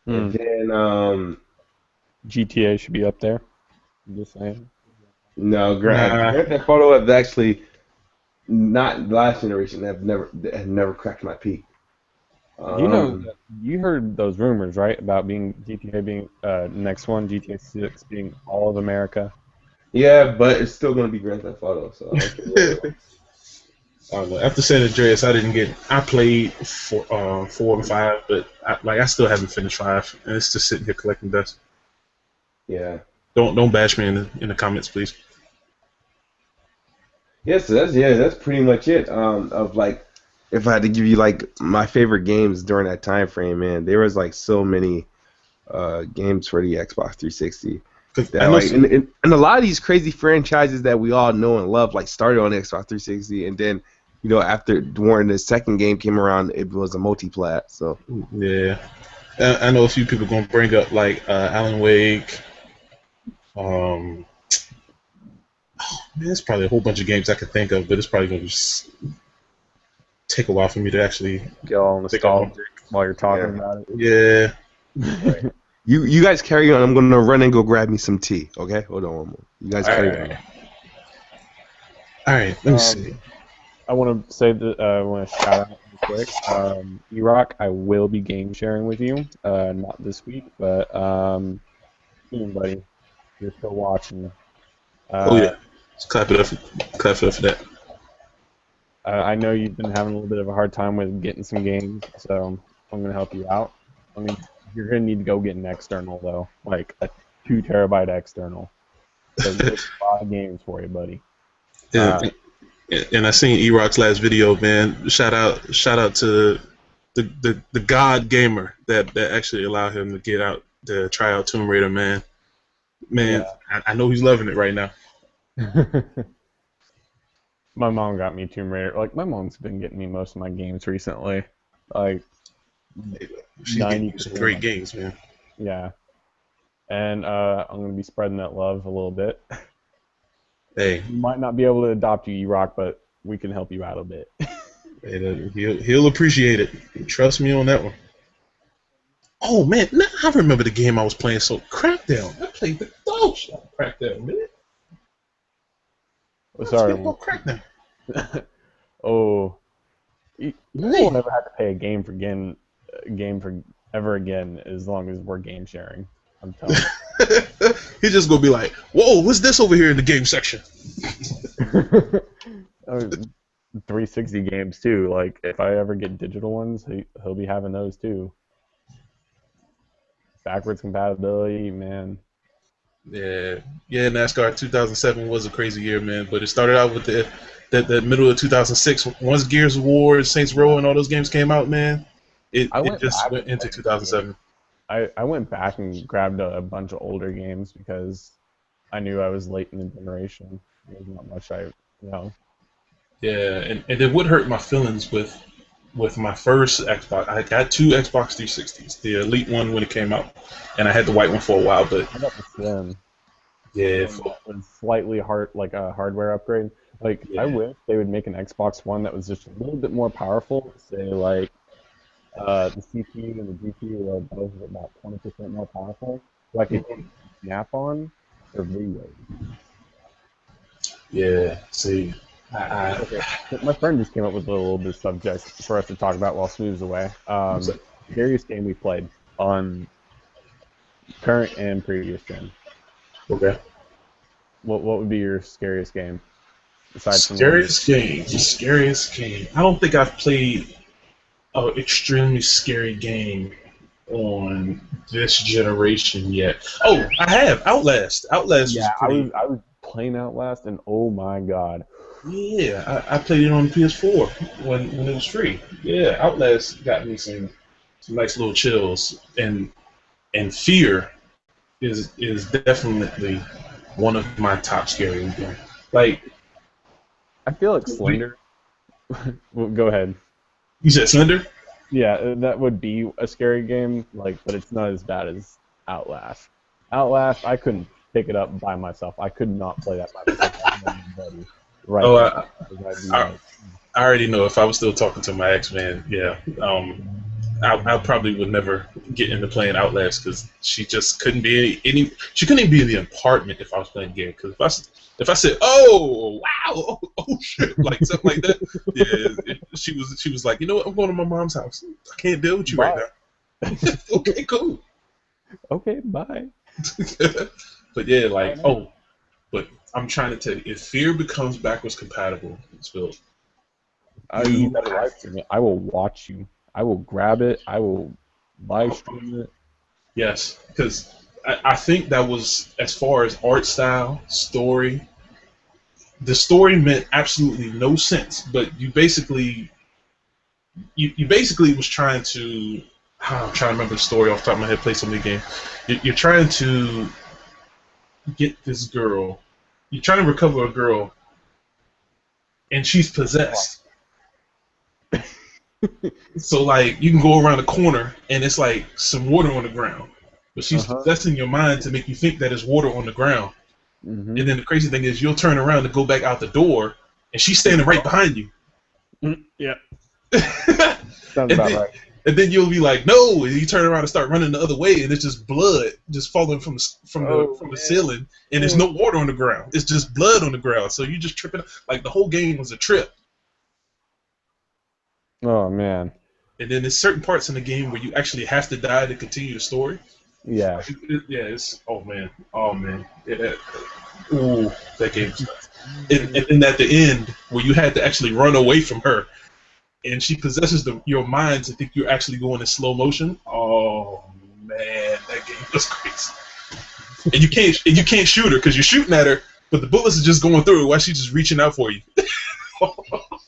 And then GTA should be up there. I'm just saying. no, Grand Theft Auto have actually not last generation. Have never cracked my peak. You know, Um, you heard those rumors, right, about being GTA being next one, GTA 6 being all of America. yeah, but it's still gonna be Grand Theft Auto, so I don't care what it I don't know. After San Andreas, I didn't get. I played 4 and 5, but I still haven't finished 5, and it's just sitting here collecting dust. Yeah. Don't bash me in the comments, please. Yes, that's pretty much it. Of like, if I had to give you like my favorite games during that time frame, man, there was like so many games for the Xbox 360 Cause that I know like, some. and a lot of these crazy franchises that we all know and love like started on the Xbox 360, and then after when the second game came around, it was a multi-plat. So Yeah, I know a few people gonna bring up like Alan Wake. Um, man, there's probably a whole bunch of games I could think of, but it's probably gonna just take a while for me to actually Get all think of them. nostalgic while you're talking yeah, about Yeah. right. it. You guys carry on. I'm gonna run and go grab me some tea. Okay, hold on one more. You guys All carry right. on. All right. Let me see. I want to say that I want to shout out real quick. E-Rock, I will be game sharing with you. Not this week, but soon, buddy. If you're still watching. Oh Uh, yeah. Let's clap it up. Clap it up for that. I know you've been having a little bit of a hard time with getting some games, so I'm gonna help you out. I mean, you're gonna need to go get an external though, like a 2 terabyte external. So it's a lot of games for you, buddy. and, Uh, and I seen E-Rock's last video, man. Shout out to the God gamer that actually allowed him to get out to try out Tomb Raider, man. Man, yeah. I know he's loving it right now. My mom got me Tomb Raider. Like my mom's been getting me most of my games recently. Like She's getting ninety you some percent of great my games, man. yeah. And I'm gonna be spreading that love a little bit. Hey, We might not be able to adopt you, E-Rock, but we can help you out a bit. he'll appreciate it. Trust me on that one. Oh man, now I remember the game I was playing. So Crackdown. I played the dog shit out of Crackdown, man. Oh, Let's get sorry. about Crackdown. Oh, you Hey, will never have to pay game for ever again as long as we're game sharing. I'm telling he's just gonna be like, "Whoa, what's this over here in the game section?" you. I mean, 360 games too. Like if I ever get digital ones, he'll be having those too. Backwards compatibility, man. Yeah, yeah. NASCAR 2007 was a crazy year, man. But it started out with the middle of 2006. Once Gears of War, Saints Row, and all those games came out, man, I it went just back went and into played a few games. 2007. I went back and grabbed a bunch of older games because I knew I was late in the generation. There's not much Yeah, and it would hurt my feelings with my first Xbox. I got two Xbox 360s, the Elite one when it came out, and I had the white one for a while. But I got the Slim. yeah, One that was slightly like a hardware upgrade. Like I yeah, wish they would make an Xbox One that was just a little bit more powerful. Say like the CPU and the GPU are both about 20% more powerful, so I could use Snap on for videos. yeah. See, Okay, so my friend just came up with a little bit of subject for us to talk about while Smooth's away. what's that? Scariest game we played on current and previous gen. Okay. What would be your scariest game aside from the one? Scariest game. Scariest game. I don't think I've played an extremely scary game on this generation yet. Oh, I have Outlast. Outlast was Yeah, I pretty. was I was playing Outlast and oh my god. Yeah, I played it on PS4 when it was free. Yeah, Outlast got me some nice little chills, and Fear is definitely one of my top scary games. Like I feel like we- Slender. Well, go ahead. you said, Slender. Yeah, that would be a scary game, like, but it's not as bad as Outlast. Outlast, I couldn't pick it up by myself. I could not play that by myself. I had anybody right Oh, there because I'd be I like, I already know if I was still talking to my ex, man. Yeah. I probably would never get into playing Outlast because she just couldn't be any. She couldn't even be in the apartment if I was playing a game. Because if I said, "Oh wow, oh shit," like something like that, yeah, she was like, you know what, I'm going to my mom's house. I can't deal with you right now. Okay, cool. Okay, bye. But yeah, like but I'm trying to tell you, if Fear becomes backwards compatible, Spill, You you better live stream it. I will watch you. I will grab it. I will live stream it. yes, because I think that was as far as art style, story. The story meant absolutely no sense, but you basically was trying to. I'm trying to remember the story off the top of my head. Play so many games. You're trying to get this girl. You're trying to recover a girl, and she's possessed. So like you can go around the corner, and it's like some water on the ground, but she's possessing your mind to make you think that it's water on the ground. Mm-hmm. And then the crazy thing is, you'll turn around to go back out the door, and she's standing right behind you. Yeah. and, Sounds about then, right. and then you'll be like, no, and you turn around and start running the other way, and it's just blood just falling from the ceiling, and there's no water on the ground. It's just blood on the ground. So you just tripping. Like the whole game was a trip. Oh man. And then there's certain parts in the game where you actually have to die to continue the story. Yeah. Yeah, it's oh man, yeah, that game. And then at the end, where you had to actually run away from her, and she possesses your mind to think you're actually going in slow motion. Oh man, that game was crazy. And you can't shoot her because you're shooting at her, but the bullets are just going through her while she's just reaching out for you.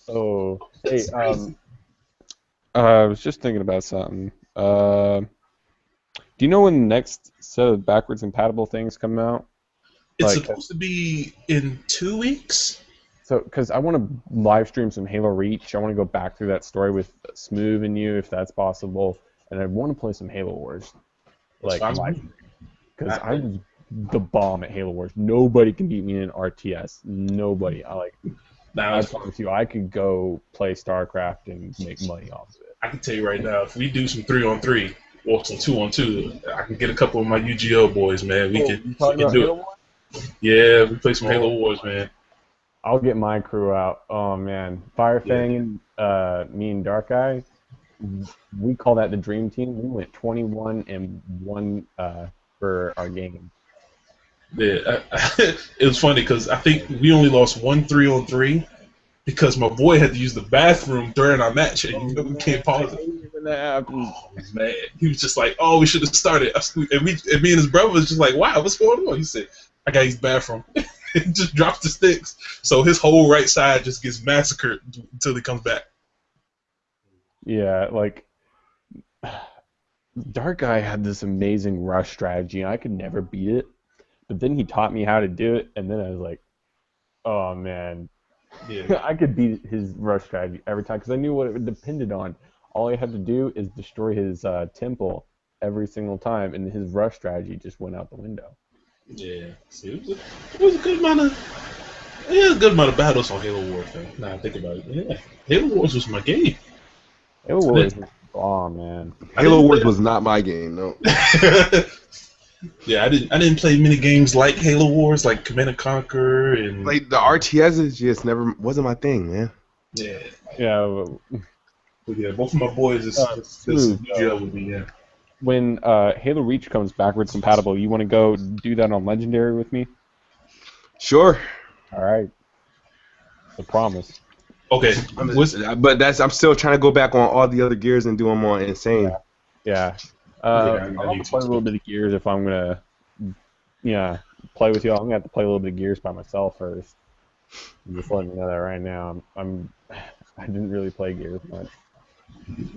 Oh, hey, I was just thinking about something. Do you know when the next set of backwards compatible things come out? It's supposed to be in 2 weeks. So, because I want to live stream some Halo Reach, I want to go back through that story with Smooth and you, if that's possible, and I want to play some Halo Wars, like live, because I was the bomb at Halo Wars. Nobody can beat me in RTS. Nobody. I promise you, I could go play StarCraft and make money off of it. I can tell you right now, if we do some 3-on-3 or some 2-on-2, I can get a couple of my UGO boys, man. We can do it. Yeah, we play some Halo Wars, man. I'll get my crew out. Oh man, Firefang and me and Dark Eye, we call that the dream team. We went 21-1 for our game. Yeah, it was funny because I think we only lost 1 3-on-3 because my boy had to use the bathroom during our match, and we can't pause it. Oh man, he was just like, "Oh, we should have started." And me and his brother was just like, "Wow, what's going on?" He said, "I got to use the bathroom." He just drops the sticks, so his whole right side just gets massacred until he comes back. Yeah, like Dark Guy had this amazing rush strategy, and I could never beat it. But then he taught me how to do it, and then I was like, "Oh man, yeah. I could beat his rush strategy every time because I knew what it depended on. All I had to do is destroy his temple every single time, and his rush strategy just went out the window." Yeah, see, it was a good amount of battles on Halo Wars. Now I think about it, yeah, Halo Wars was my game. Halo Wars was bomb, man. Halo Wars was not my game, no. Yeah, I didn't play many games like Halo Wars, like Command & Conquer, and like the RTSs just never wasn't my thing, man. Yeah. Yeah. But yeah, both of my boys is jail with me. Yeah. When Halo Reach comes backwards compatible, you want to go do that on Legendary with me? Sure. All right. I promise. Okay. But I'm still trying to go back on all the other gears and do them on Insane. Yeah. I'll have to play a little bit of Gears if I'm gonna, play with you. I'm gonna have to play a little bit of Gears by myself first. I'm just letting you know that right now. I didn't really play Gears much.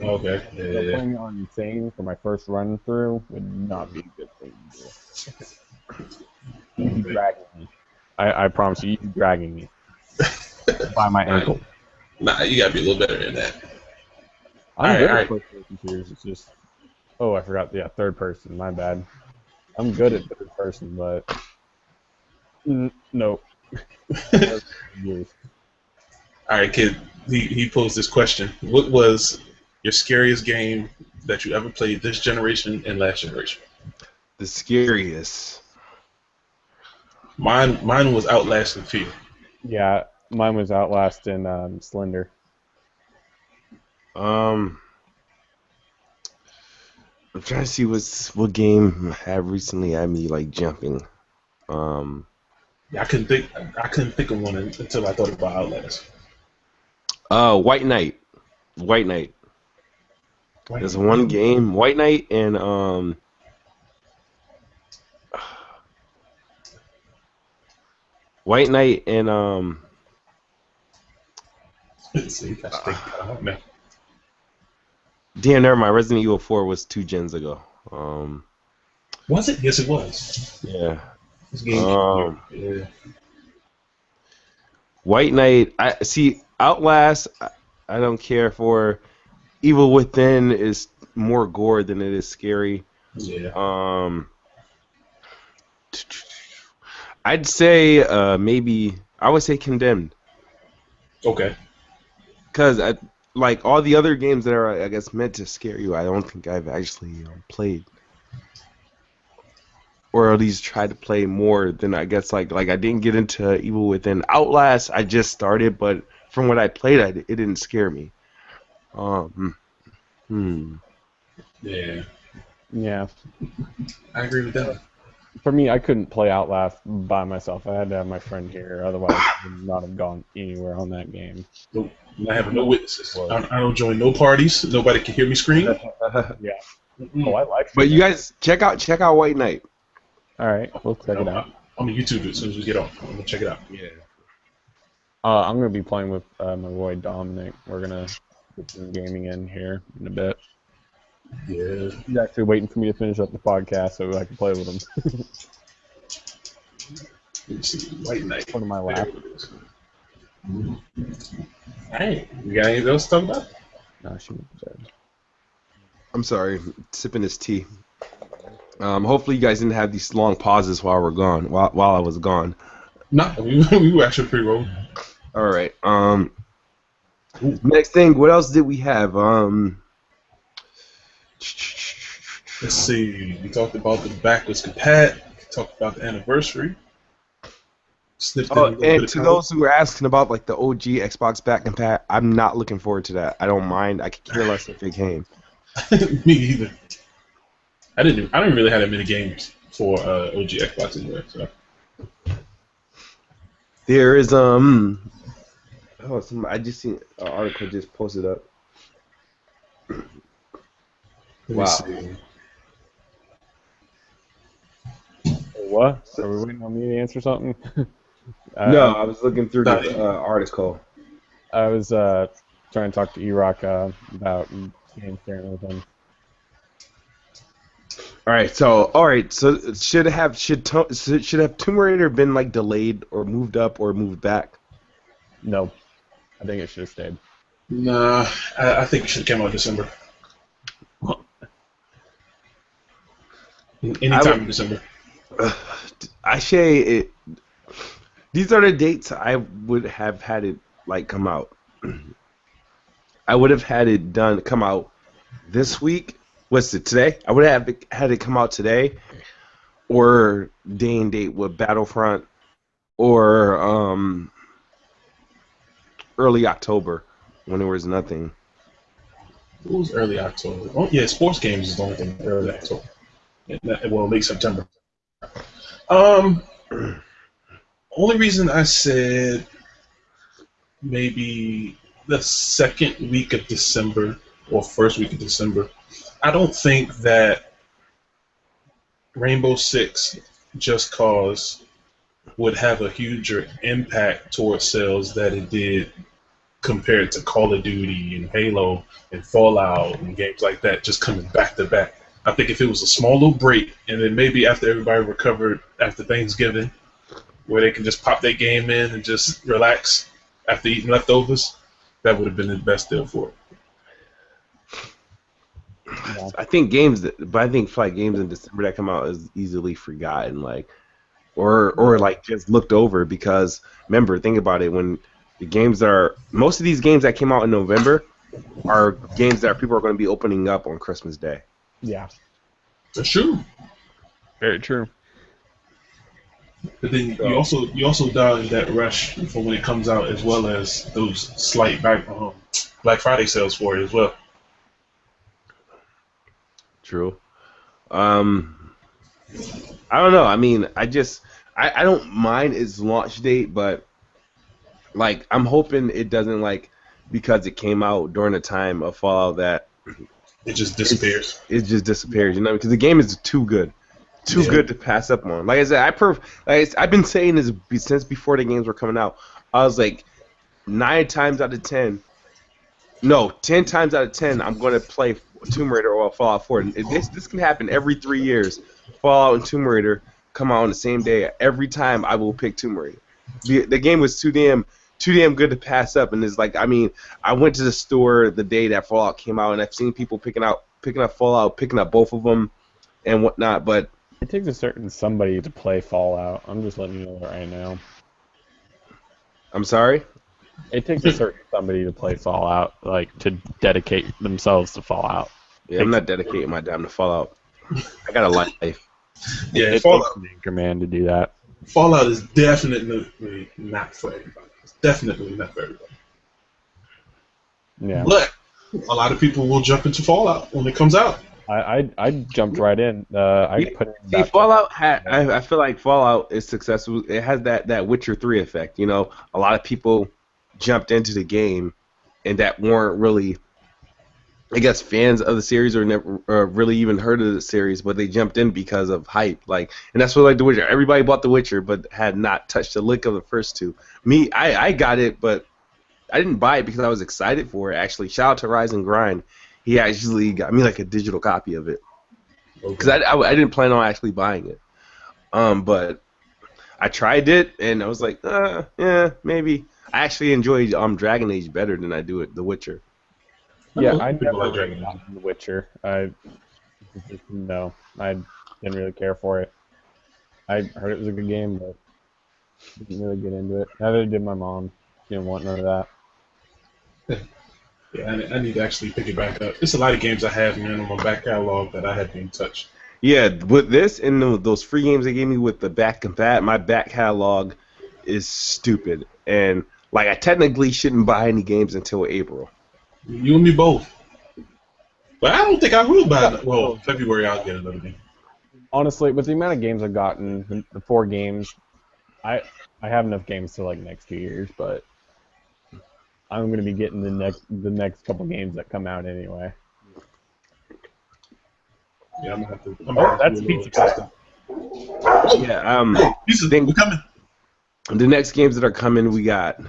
Okay. Yeah. Playing on Insane for my first run through would not be a good thing to do. You'd be dragging me. I promise you, you'd be dragging me by my ankle. Nah, you gotta be a little better than that. I'm good at PlayStation Gears. It's just, I forgot. Yeah, third person. My bad. I'm good at third person, but no. All right, kid. He posed this question. What was your scariest game that you ever played this generation and last generation? The Scariest. Mine was Outlast and Fear. Yeah, mine was Outlast and Slender. I'm trying to see what game have recently had me like jumping. Yeah, I couldn't think of one until I thought about Outlast. White Knight. White Knight. Wait, There's one game, White Knight and White Knight and let's see, I should think about it now. damn, never mind. Resident Evil 4 was 2 gens ago. Was it? Yes, it was. Yeah. This game, yeah. White Knight. I see. Outlast. I don't care for. Evil Within is more gore than it is scary. Yeah. I'd say maybe I would say Condemned. Okay. Because like all the other games that are, I guess, meant to scare you, I don't think I've actually played, or at least tried to play more than I guess. Like I didn't get into Evil Within. Outlast, I just started, but from what I played, it didn't scare me. Yeah. Yeah. I agree with that. For me, I couldn't play Outlast by myself. I had to have my friend here, otherwise I would not have gone anywhere on that game. Nope. I have no witnesses. I don't join no parties. Nobody can hear me scream. Yeah. Oh, I like. But you guys check out White Knight. All right, we'll check it out. I'm gonna YouTube it as soon as we get off. I'm gonna check it out. Yeah. I'm gonna be playing with my boy Dominic. We're gonna get some gaming in here in a bit. Yeah. He's actually waiting for me to finish up the podcast so I can play with him. Let me see. White Knight. One of my lap. Hey, you got anything else to talk about? No, she was dead. I'm sorry, sipping this tea. Hopefully you guys didn't have these long pauses while we're gone. While I was gone. No, we were actually pretty rolling. All right. Next thing, what else did we have? Let's see. We talked about the backwards compat. We talked about the anniversary. Sniffed in a little bit And of to color. those who are asking about like the OG Xbox back compat, I'm not looking forward to that. I don't mind. I could care less if it came. Me either. I didn't really have that many games for OG Xbox anyway. So There is I just seen an article just posted up. let me Wow. see. What? Are we waiting on me to answer something? No, I was looking through the article. I was trying to talk to E-Rock about game sharing with him. All right, so should have Tomb Raider been like delayed or moved up or moved back? No, I think it should have stayed. Nah, I think it should have come out in December. Anytime in December. I say it. These are the dates I would have had it like come out. I would have had it come out this week. What's it today? I would have had it come out today, or day and date with Battlefront, or early October when there was nothing. It was early October. Oh yeah, sports games is the only thing early October. Well, late September. Only reason I said maybe the second week of December or first week of December, I don't think that Rainbow Six Just Cause would have a huger impact towards sales that it did compared to Call of Duty and Halo and Fallout and games like that just coming back to back. I think if it was a small little break and then maybe after everybody recovered after Thanksgiving, where they can just pop their game in and just relax after eating leftovers, that would have been the best deal for it. Yeah. I think games in December that come out is easily forgotten, like, or like just looked over because remember, think about it when most of these games that came out in November are games that people are going to be opening up on Christmas Day. Yeah. That's true. Very true. But then So, you also dodge that rush for when it comes out, as well as those slight Black Friday sales for it as well. true. I don't know. I mean, I don't mind its launch date, but like I'm hoping it doesn't like because it came out during the time of Fallout that It just disappears. it just disappears. You know, because the game is too good. Too Yeah. good to pass up on. Like I said, I've been saying this since before the games were coming out. I was like, 9 times out of 10, no, 10 times out of 10, I'm going to play Tomb Raider or Fallout 4. And this can happen every 3 years. Fallout and Tomb Raider come out on the same day. Every time I will pick Tomb Raider. The game was too damn good to pass up. And it's like, I mean, I went to the store the day that Fallout came out, and I've seen people picking up Fallout, picking up both of them and whatnot. But It takes a certain somebody to play Fallout. I'm just letting you know that right now. I'm sorry. It takes a certain somebody to play Fallout, like to dedicate themselves to Fallout. Yeah, I'm not dedicating my time to Fallout. I got a life. Yeah, It Fallout. takes an Anchorman to do that. Fallout is definitely not for everybody. It's definitely not for everybody. Yeah. But a lot of people will jump into Fallout when it comes out. I jumped right in. I put in See, Fallout I feel like Fallout is successful. It has that Witcher 3 effect. You know, a lot of people jumped into the game and that weren't really, I guess, fans of the series or never really even heard of the series, but they jumped in because of hype. Like, and that's what like The Witcher. Everybody bought The Witcher, but had not touched a lick of the first two. Me, I got it, but I didn't buy it because I was excited for it. Actually, shout out to Rise and Grind. He actually got me like a digital copy of it because I didn't plan on actually buying it. But I tried it and I was like, yeah, maybe. I actually enjoy Dragon Age better than I do The Witcher. Yeah, know I people never like really Dragon got Age. into The Witcher. I didn't really care for it. I heard it was a good game, but didn't really get into it. Neither did my mom. She didn't want none of that. Yeah, I need to actually pick it back up. There's a lot of games I have, man, on my back catalog that I haven't touched. Yeah, with this and those free games they gave me with the back compat, my back catalog is stupid. And like I technically shouldn't buy any games until April. You and me both. But I don't think I will buy it. Well, February I'll get another game. Honestly, with the amount of games I've gotten, the 4 games, I have enough games to like next 2 years, but I'm gonna be getting the next couple games that come out anyway. Yeah, I'm gonna have to. That's pizza pasta. Yeah, Pizza, think- we're coming. the next games that are coming, we got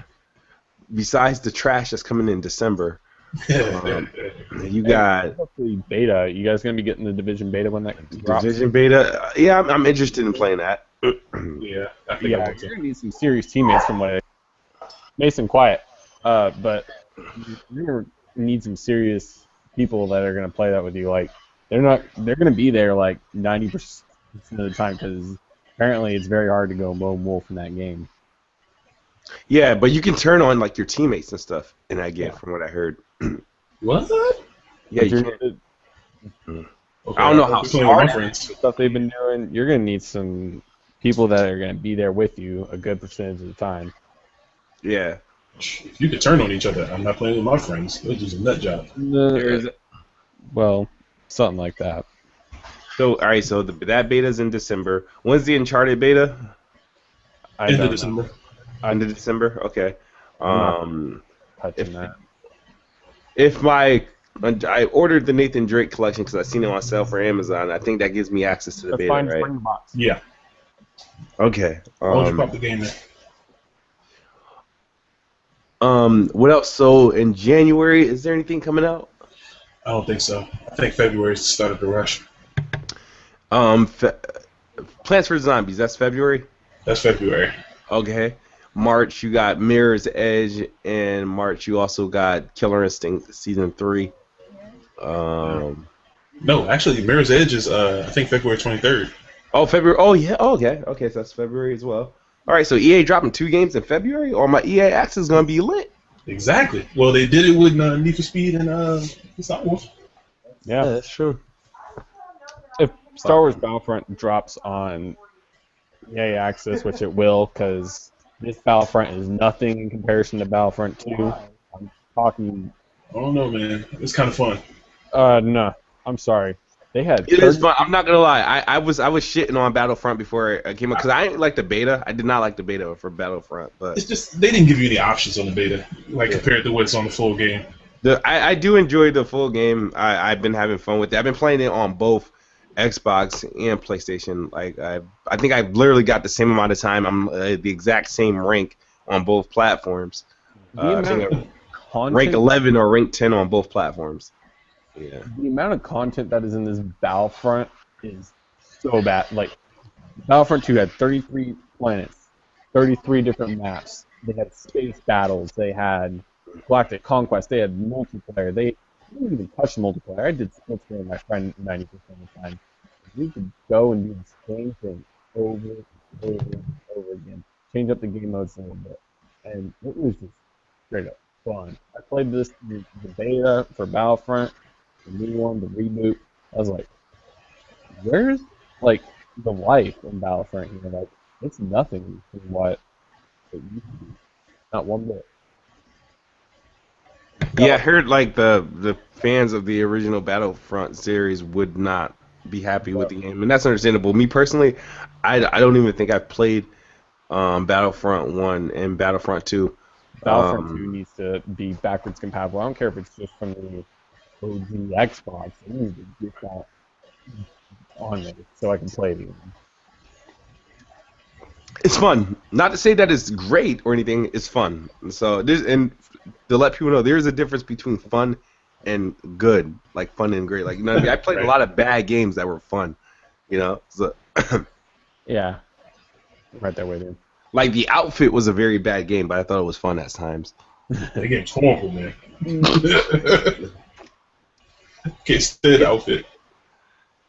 besides the trash that's coming in December. You got Hopefully beta. You guys gonna be getting the Division beta when that drops? Division Beta. Yeah, I'm interested in playing that. Yeah, I think I Yeah, will too. you're gonna need some serious teammates from what Mason quiet. But you're gonna need some serious people that are gonna play that with you. Like they're gonna be there like 90% of the time because apparently it's very hard to go lone wolf in that game. Yeah, but you can turn on like your teammates and stuff in that game, Yeah. from what I heard. What? Yeah, But you you're can. Okay, I don't know I'll how be playing with my smart- friends. the stuff they've been doing. You're gonna need some people that are gonna be there with you a good percentage of the time. Yeah. If you could turn on each other, I'm not playing with my friends. They'll do some nut job. Well, something like that. So all right, so that beta's in December. When's the Uncharted beta? I End don't of know. December. End of December. Okay. I'm touching that. If I ordered the Nathan Drake collection because I seen it on sale for Amazon, I think that gives me access to the Let's beta, find right? spring box. Yeah. Okay. Why don't you pop the game in? What else? So in January, is there anything coming out? I don't think so. I think February is the start of the rush. Plants vs Zombies. That's February. That's February. Okay. March, you got Mirror's Edge, and March you also got Killer Instinct Season 3. No, actually, Mirror's Edge is I think February 23rd. Oh, February. Oh, yeah. Oh, okay. Okay, so that's February as well. All right, so EA dropping 2 games in February? Or my EA Access is going to be lit. Exactly. Well, they did it with Need for Speed and Star Wars. Yeah. that's true. If Star Wars Battlefront drops on EA Access, which it will, because this Battlefront is nothing in comparison to Battlefront 2. I'm talking. I don't know, man. It's kind of fun. No, I'm sorry. They had It is 30. fun. I'm not gonna lie. I was shitting on Battlefront before it came out because I didn't like the beta. I did not like the beta for Battlefront, but It's just they didn't give you any options on the beta, like compared to what's on the full game. I do enjoy the full game. I've been having fun with it. I've been playing it on both Xbox and PlayStation. Like I think I've literally got the same amount of time. I'm the exact same rank on both platforms. The I amount think of rank content, 11 or rank 10 on both platforms. Yeah. the amount of content that is in this Battlefront is so bad. Like Battlefront 2 had 33 planets, 33 different maps. They had space battles. They had Galactic Conquest. They had multiplayer. They didn't even touch multiplayer. I did split screen with my friend 90% of the time. We could go and do the same thing over and over and over again. Change up the game modes a little bit. And it was just straight up fun. I played the beta for Battlefront, the new one, the reboot. I was like, where's like the life in Battlefront here? Like, it's nothing from what it used to be. Not one bit. Yeah, I heard like the fans of the original Battlefront series would not be happy with the game, and that's understandable. Me personally, I don't even think I've played Battlefront 1 and Battlefront 2. Battlefront 2 needs to be backwards compatible. I don't care if it's just from the OG Xbox. I need to get that on there so I can play it again. It's fun. Not to say that it's great or anything. It's fun. So there's and to let people know there's a difference between fun and good, like fun and great. Like you know, what I mean? I played Right. a lot of bad games that were fun. You know, so Yeah, right there with you. like the Outfit was a very bad game, but I thought it was fun at times. That game's horrible, man. Can't stand the outfit.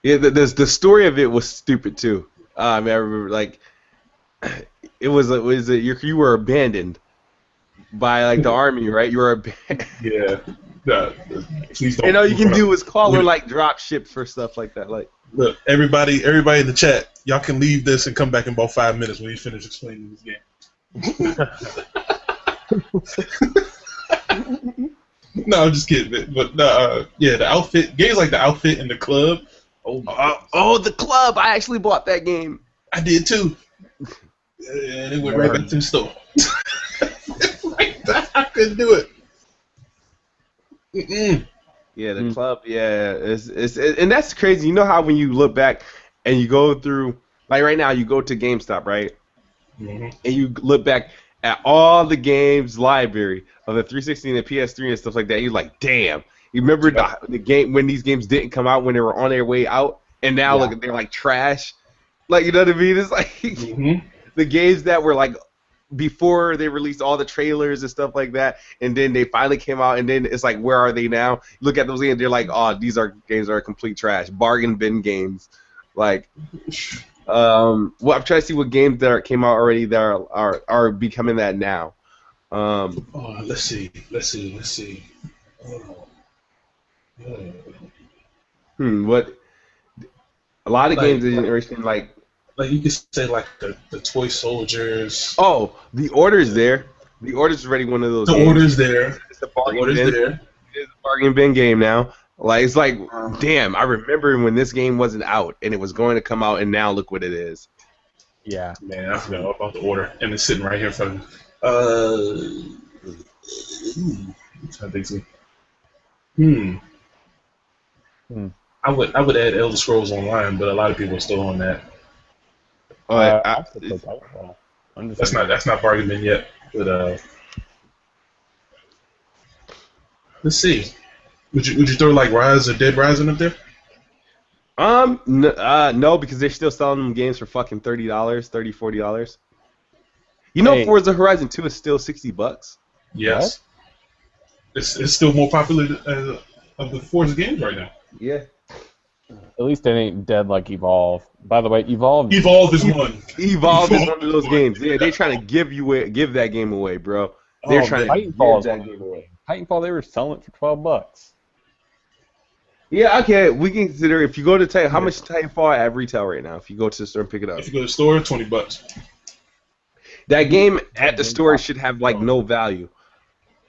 Yeah, the story of it was stupid too. I mean, I remember like it was you were abandoned by like the army, right? You were abandoned. Yeah. Nah, please don't. And all you can do is call her Wait. like drop ships for stuff like that. Like Look, everybody in the chat, y'all can leave this and come back in about 5 minutes when you finish explaining this game. No, I'm just kidding. Man. But yeah, the outfit games like the outfit and the club. Oh my! the club! I actually bought that game. I did too. And it went right back to the store. Right back. I couldn't do it. Mm-mm. Yeah, the club. Yeah, and that's crazy. You know how when you look back and you go through, like right now, you go to GameStop, right? Mm-hmm. And you look back at all the games library of the 360 and the PS3 and stuff like that. You're like, damn. You remember the game when these games didn't come out when they were on their way out, and now look, they're like trash. Like you know what I mean? It's like the games that were like before they released all the trailers and stuff like that, and then they finally came out, and then it's like, where are they now? Look at those games, they're like, oh, these are games that are complete trash, bargain bin games. Like, well, I'm trying to see what games that came out already that are becoming that now. Oh, let's see. What? A lot of Like- games in the generation like. Like you could say, like the toy soldiers. Oh, the order's there. The order's already one of those. The games. order's there. It's a The bargain order's bin. there. It's a bargain bin game now. Like it's like, damn, I remember when this game wasn't out and it was going to come out, and now look what it is. Yeah. Man, I forgot all about the order, and it's sitting right here in front of me. I'm trying to think. I would add Elder Scrolls Online, but a lot of people are still on that. That's not bargain bin yet. But let's see. Would you throw like Rise or Dead Rising up there? No, because they're still selling them games for fucking $30, $40. You know, Hey. Forza Horizon 2 is still $60. Yes. It's still more popular of the Forza games right now. Yeah. At least it ain't dead like Evolve. By the way, Evolve. Evolve is one. Evolve is one of those games. Yeah, they're trying to give that game away, bro. They're Oh trying man, to Titanfall give is that one of game those away. games. Titanfall, they were selling it for $12. Yeah, okay. We can consider if you go to Titan. How yeah. much is Titanfall at retail right now? If you go to the store and pick it up, If you go to the store, $20. that game at That the game store cost should have like no value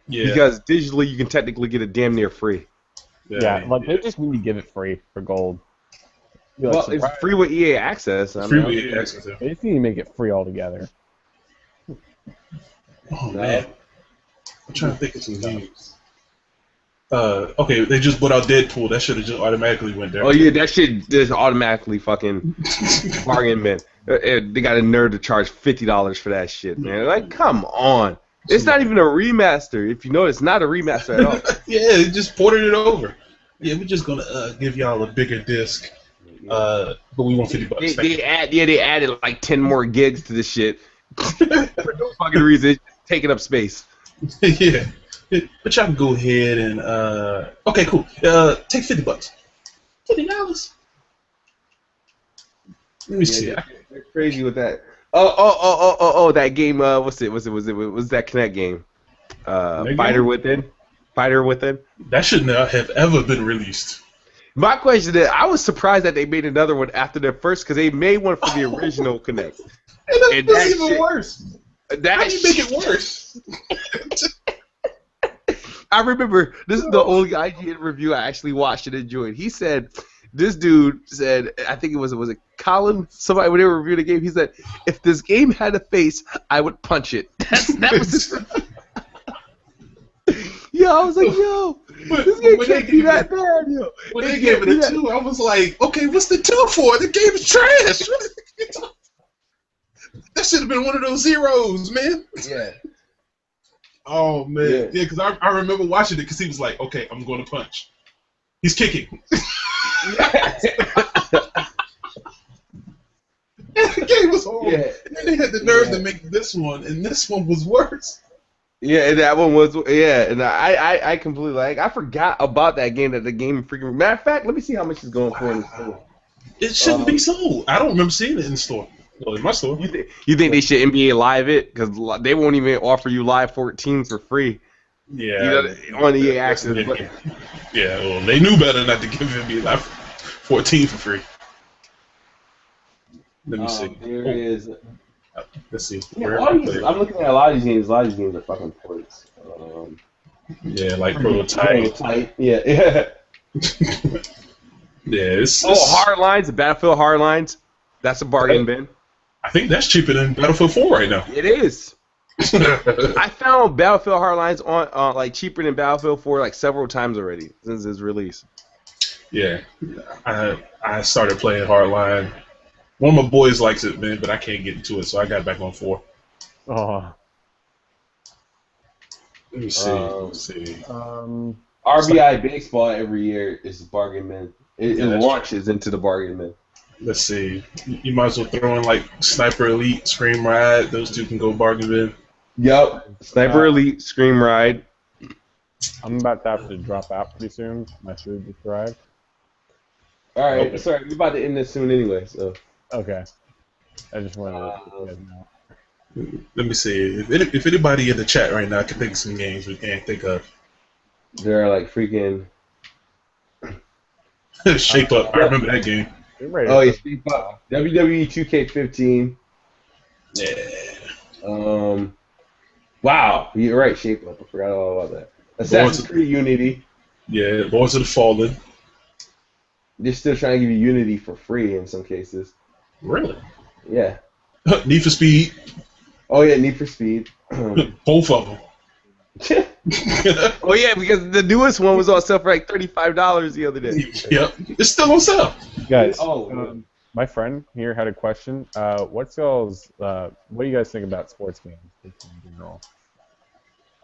Yeah, because digitally you can technically get it damn near free. Yeah, like yeah. they just need to give it free for gold. Be like, Well, it's surprise. free with EA Access. I It's mean, free I don't with think EA access. Yeah. They just need to make it free altogether. Oh no. man, I'm trying to think of some games. Okay, they just put out Deadpool. That should have just automatically went there. Oh yeah, that shit just automatically fucking bargain bin. They got a nerve to charge $50 for that shit, man. Like, come on. It's not even a remaster. If you know, it's not a remaster at all. Yeah, they just ported it over. Yeah, we're just gonna give y'all a bigger disc, but we want $50. They added like 10 more gigs to this shit for no fucking reason. It's just taking up space. Yeah, but y'all can go ahead and okay, cool. Take $50. $50. Let me see. They're crazy with that. Oh, that game. Was that Kinect game? Kinect Fighter game? Within. Fighter Within. That should not have ever been released. My question is, I was surprised that they made another one after their first, because they made one for the original Kinect. And that's that even shit- worse. That How do you make shit- it worse? I remember this is the only IGN review I actually watched and enjoyed. He said, this dude said, I think it was it Colin? Somebody when they were reviewing the game, he said, if this game had a face, I would punch it. That was his. Yo, I was like, yo, this game when can't they be gave that bad, yo. When they gave it a 2, I was like, okay, what's the 2 for? The game is trash. That should have been one of those zeros, man. Yeah. Oh man, Yeah. yeah, because I remember watching it because he was like, okay, I'm going to punch. He's kicking. And the game was horrible. Yeah. And then they had the nerve to make this one, and this one was worse. Yeah, and that one was, and I completely, like, I forgot about that game, that the game freaking, matter of fact, let me see how much it's going for in the store. It shouldn't be sold. I don't remember seeing it in the store. Well, in my store. You think they should NBA Live it? Because they won't even offer you Live 14 for free. Yeah. On EA Access. Yeah, well, they knew better not to give me like 14 for free. Let me see. There is. Let's see. Yeah, I'm looking at a lot of these games. A lot of these games are fucking ports. Yeah, like Prototype. Yeah. Yeah, it's Hardlines, the Battlefield Hardlines. That's a bargain bin. I think that's cheaper than Battlefield 4 right now. It is. I found Battlefield Hardlines on like cheaper than Battlefield 4 like several times already since its release. Yeah, I started playing Hardline. One of my boys likes it, man, but I can't get into it, so I got back on 4. Oh. Let me see. Let's see. RBI baseball every year is a bargain bin. It that's launches into the bargain bin. Let's see. You might as well throw in like Sniper Elite, Scream Ride. Those two can go bargain bin. Yep. Sniper Elite, Scream Ride. I'm about to have to drop out pretty soon. My food just arrived. All right. Okay. Sorry, we're about to end this soon anyway. So. Okay. I just wanted to let you guys know. Let me see. If anybody in the chat right now can think of some games we can't think of. They're like freaking. Shape Up. I remember that game. Oh yeah, WWE 2K15. Yeah. Wow, you're right. Shape Up. I forgot all about that. Assassin's Creed Unity. Yeah, Lords of the Fallen. They're still trying to give you Unity for free in some cases. Really? Yeah. Need for Speed. Oh yeah, Need for Speed. Both of them. Oh yeah, because the newest one was on sale for like $35 the other day. Yep, it's still on sale. Guys, Oh. my friend here had a question. What do you guys think about sports games in general?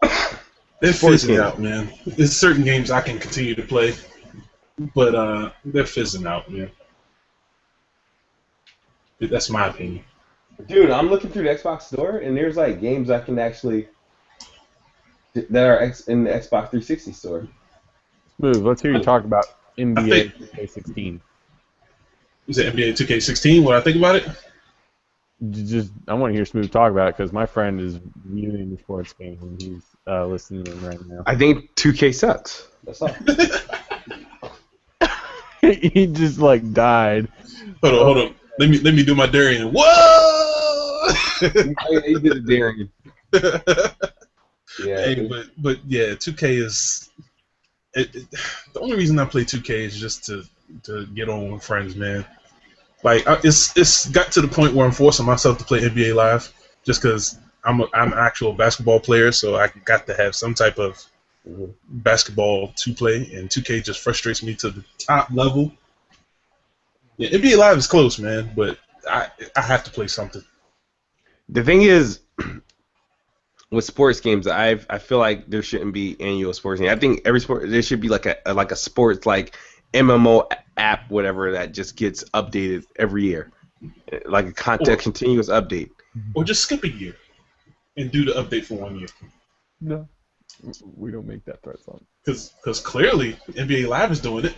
They're Sports fizzing games. out, man. There's certain games I can continue to play, but they're fizzing out, man. That's my opinion. Dude, I'm looking through the Xbox store and there's like games I can actually that are in the Xbox 360 store. Smooth. Let's hear you talk about NBA 2K16. Is it NBA 2K16? What I think about it? I want to hear Smooth talk about it because my friend is really into sports games and he's listening in right now. I think 2K sucks. That's all. He just like died. Hold on. Let me do my Darian. Whoa! He did it, Darren. Yeah. Hey, but yeah, 2K is the only reason I play 2K is just to get on with friends, man. Like it's got to the point where I'm forcing myself to play NBA Live just because I'm an actual basketball player, so I got to have some type of basketball to play, and 2K just frustrates me to the top level. Yeah, NBA Live is close, man, but I have to play something. The thing is, with sports games, I feel like there shouldn't be annual sports games. I think every sport there should be like a sports like MMO app, whatever, that just gets updated every year, like a continuous update. Or just skip a year and do the update for 1 year. No, we don't make that threat song. Because clearly NBA Live is doing it.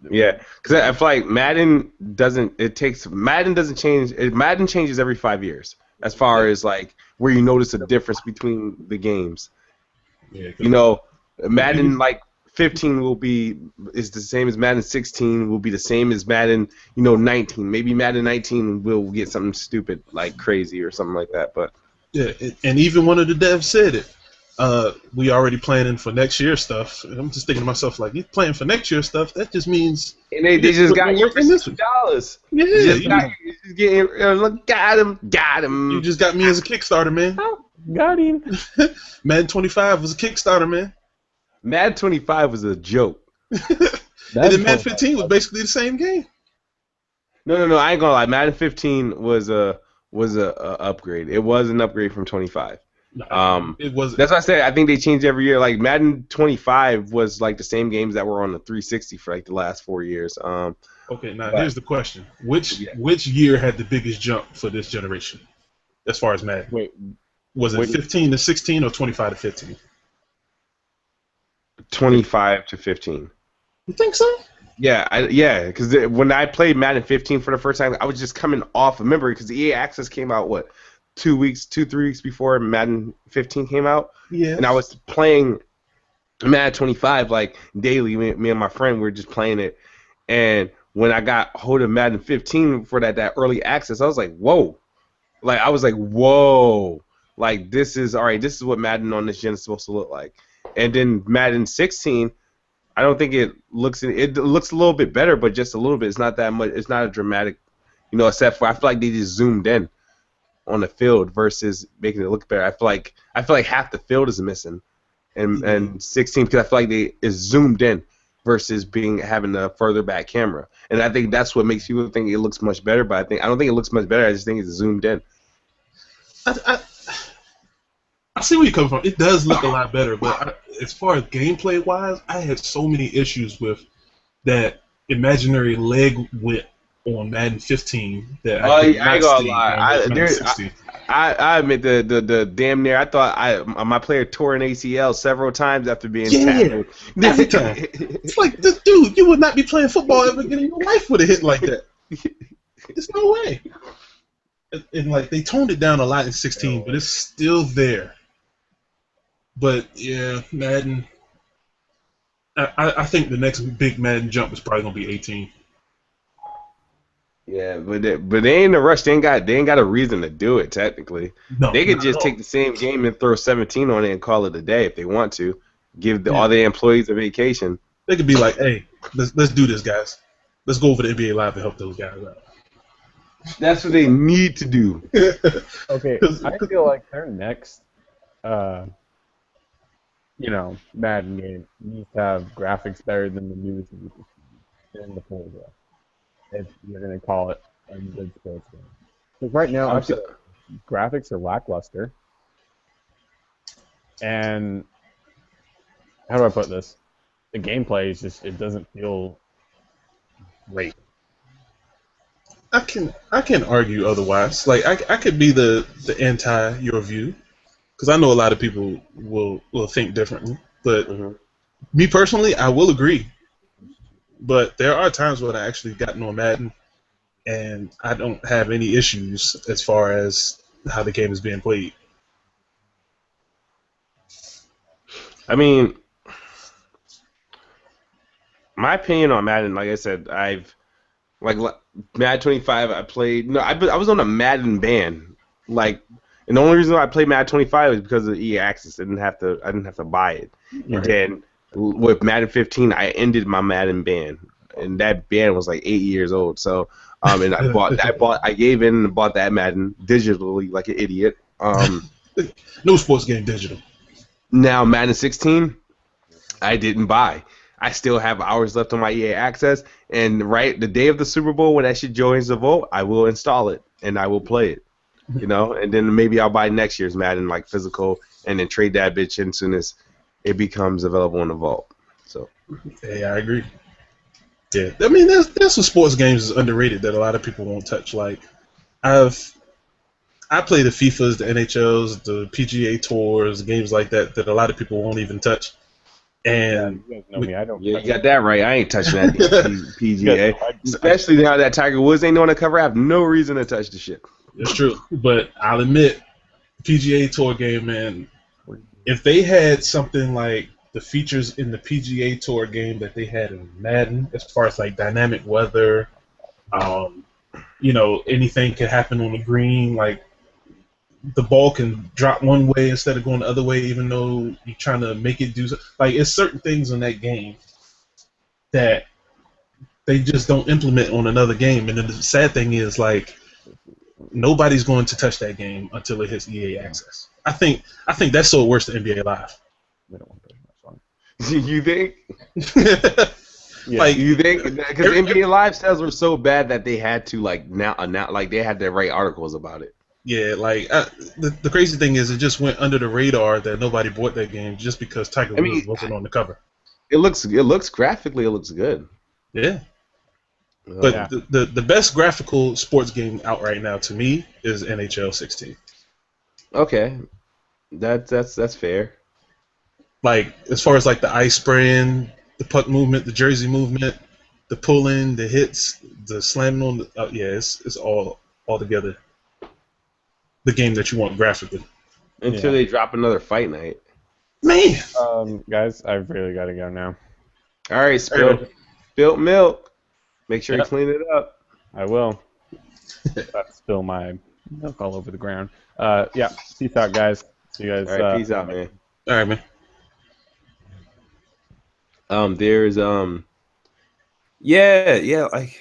Yeah, because I feel like Madden doesn't change. Madden changes every 5 years as far as like where you notice a difference between the games. Yeah, you know, Madden like 15 is the same as Madden 16, will be the same as Madden 19. Maybe Madden 19 will get something stupid like crazy or something like that. But yeah, and even one of the devs said it. We already planning for next year stuff. And I'm just thinking to myself, like, you're planning for next year stuff. That just means they just got you for $60. Yeah, look, got him. You just got me as a Kickstarter, man. Oh, got him. Madden 25 was a Kickstarter, man. Madden 25 was a joke. And then Madden 15 was basically the same game. No, I ain't gonna lie. Madden 15 was a upgrade. It was an upgrade from 25. It was. That's what I said. I think they change every year. Like Madden 25 was like the same games that were on the 360 for like the last 4 years. Okay, now here's the question: Which year had the biggest jump for this generation, as far as Madden? Wait, was it 15 to 16 or 25 to 15? 25 to 15. You think so? Yeah, because when I played Madden 15 for the first time, I was just coming off of memory because the EA Access came out 3 weeks before Madden 15 came out. Yeah. And I was playing Madden 25 like daily. Me and my friend were just playing it. And when I got hold of Madden 15 for that early access, I was like, whoa. Like this is all right. This is what Madden on this gen is supposed to look like. And then Madden 16, I don't think it looks a little bit better, but just a little bit. It's not that much. It's not a dramatic, except for I feel like they just zoomed in on the field versus making it look better. I feel like half the field is missing, and 16 because I feel like it's zoomed in versus having a further back camera, and I think that's what makes people think it looks much better. But I don't think it looks much better. I just think it's zoomed in. I see where you come from. It does look a lot better, but as far as gameplay wise, I had so many issues with that imaginary leg width on Madden 15 that I ain't gonna lie. I admit the damn near. I thought my player tore an ACL several times after being tackled. Every time. It's like, this dude, you would not be playing football ever again in your life with a hit like that. There's no way. And like they toned it down a lot in 16, but it's still there. But yeah, Madden. I think the next big Madden jump is probably gonna be 18. Yeah, but they ain't in a rush. They ain't got a reason to do it. Technically, they could just take the same game and throw 17 on it and call it a day if they want to. Give all the employees a vacation. They could be like, "Hey, let's do this, guys. Let's go over to NBA Live and help those guys out." That's what they need to do. Okay, I feel like their next, Madden game needs to have graphics better than the newest in the full game. If you're going to call it a good sports game. Because right now, I feel like graphics are lackluster. And how do I put this? The gameplay is just, it doesn't feel great. I can argue otherwise. Like I could be the anti your view, because I know a lot of people will think differently. But me personally, I will agree. But there are times when I actually gotten on Madden and I don't have any issues as far as how the game is being played. I mean, my opinion on Madden, like I said, like Madden 25. I played. No, I was on a Madden ban. Like, and the only reason why I played Madden 25 is because of EA Access. I didn't have to buy it. And Right. then with Madden 15, I ended my Madden ban, and that ban was like 8 years old. So, and I gave in and bought that Madden digitally like an idiot. No sports game digital. Now Madden 16, I didn't buy. I still have hours left on my EA Access, and right the day of the Super Bowl when that shit joins the vote, I will install it and I will play it. And then maybe I'll buy next year's Madden like physical, and then trade that bitch in as soon as it becomes available in the vault. So Yeah, I agree. Yeah, I mean, there's some sports games that's underrated that a lot of people won't touch. Like I play the FIFAs, the NHLs, the PGA tours, games like that a lot of people won't even touch. And You guys know me. I don't. yeah, touch you got that right. I ain't touching that PGA, You guys- especially now that Tiger Woods ain't on the cover. I have no reason to touch the shit. it's true. But I'll admit, PGA Tour game, man, if they had something like the features in the PGA Tour game that they had in Madden, as far as like dynamic weather, anything can happen on the green, like the ball can drop one way instead of going the other way, even though you're trying to make it do something. Like, it's certain things in that game that they just don't implement on another game. And then the sad thing is, like, nobody's going to touch that game until it hits EA Access. I think that's so worse than NBA Live. We don't want to touch my song. You think? Yeah. Like, You think? Because NBA Live sales were so bad that they had to now like they had to write articles about it. yeah, like the crazy thing is, it just went under the radar that nobody bought that game just because Tiger Woods wasn't on the cover. It looks graphically, it looks good. Yeah. But Yeah. the best graphical sports game out right now to me is NHL 16. Okay, that's fair. Like, as far as like the ice spraying, the puck movement, the jersey movement, the pulling, the hits, the slamming on the it's all together. The game that you want graphically. Until they drop another fight night. Man, Guys, I've really got to go now. All right, spilt milk. Make sure you clean it up. I will. Not spill my milk all over the ground. Yeah. Peace out, guys. See you guys. All right, peace out, man. all right, man. There's yeah, like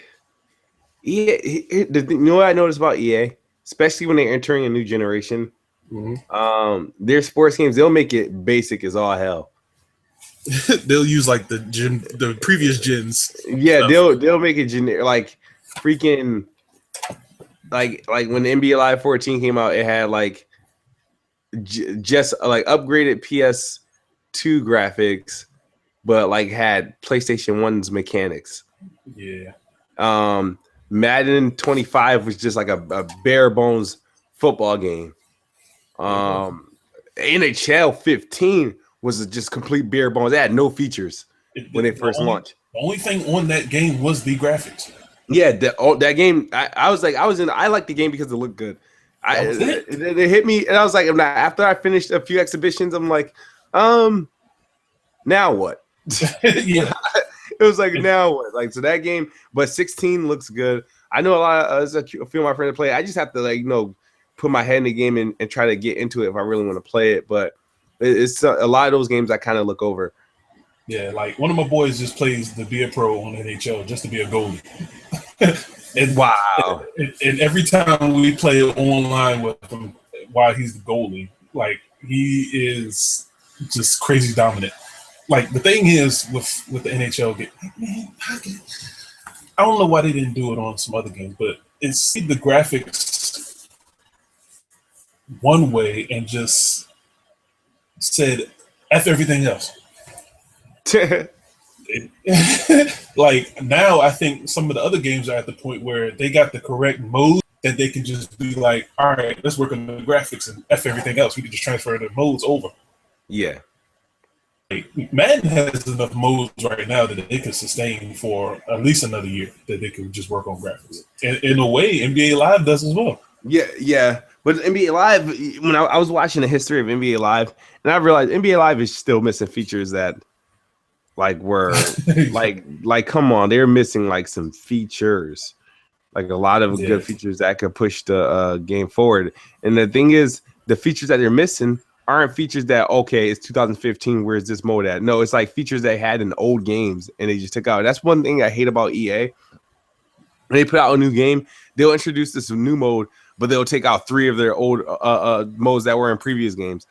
EA. You know what I noticed about EA, especially when they're entering a new generation. Mm-hmm. Their sports games, they'll make it basic as all hell. They'll use like the previous gens. Yeah, stuff. they'll make it generic, like freaking, like when the NBA Live 14 came out, it had like just like upgraded PS2 graphics, but like had PlayStation 1's mechanics. Yeah. Madden 25 was just like a bare bones football game. NHL 15 was just complete bare bones. They had no features when they first launched. The only thing on that game was the graphics. Yeah, that game. I liked the game because it looked good. It hit me, and I was like, after I finished a few exhibitions, I'm like, now what? Yeah. It was like, now what? Like, so that game, but 16 looks good. I know there's a few of my friends that play. I just have to put my head in the game and try to get into it if I really want to play it. But it's a lot of those games I kind of look over. Yeah, like one of my boys just plays the Be a Pro on NHL just to be a goalie. And wow. And every time we play online with him while he's the goalie, like, he is just crazy dominant. Like, the thing is with the NHL game, like, man, I don't know why they didn't do it on some other games, but it's the graphics one way and just said F everything else. Like, now I think some of the other games are at the point where they got the correct mode that they can just be like, all right, let's work on the graphics and F everything else. We can just transfer the modes over. Yeah. Madden has enough modes right now that they could sustain for at least another year. That they could just work on graphics. And in a way, NBA Live does as well. Yeah. But NBA Live, when I was watching the history of NBA Live, and I realized NBA Live is still missing features that were come on, they're missing like some features, like a lot of good features that could push the game forward. And the thing is, the features that they're missing aren't features that, okay, it's 2015, where's this mode at? No, it's like features they had in old games and they just took out. That's one thing I hate about EA. When they put out a new game, they'll introduce this new mode, but they'll take out 3 of their old modes that were in previous games.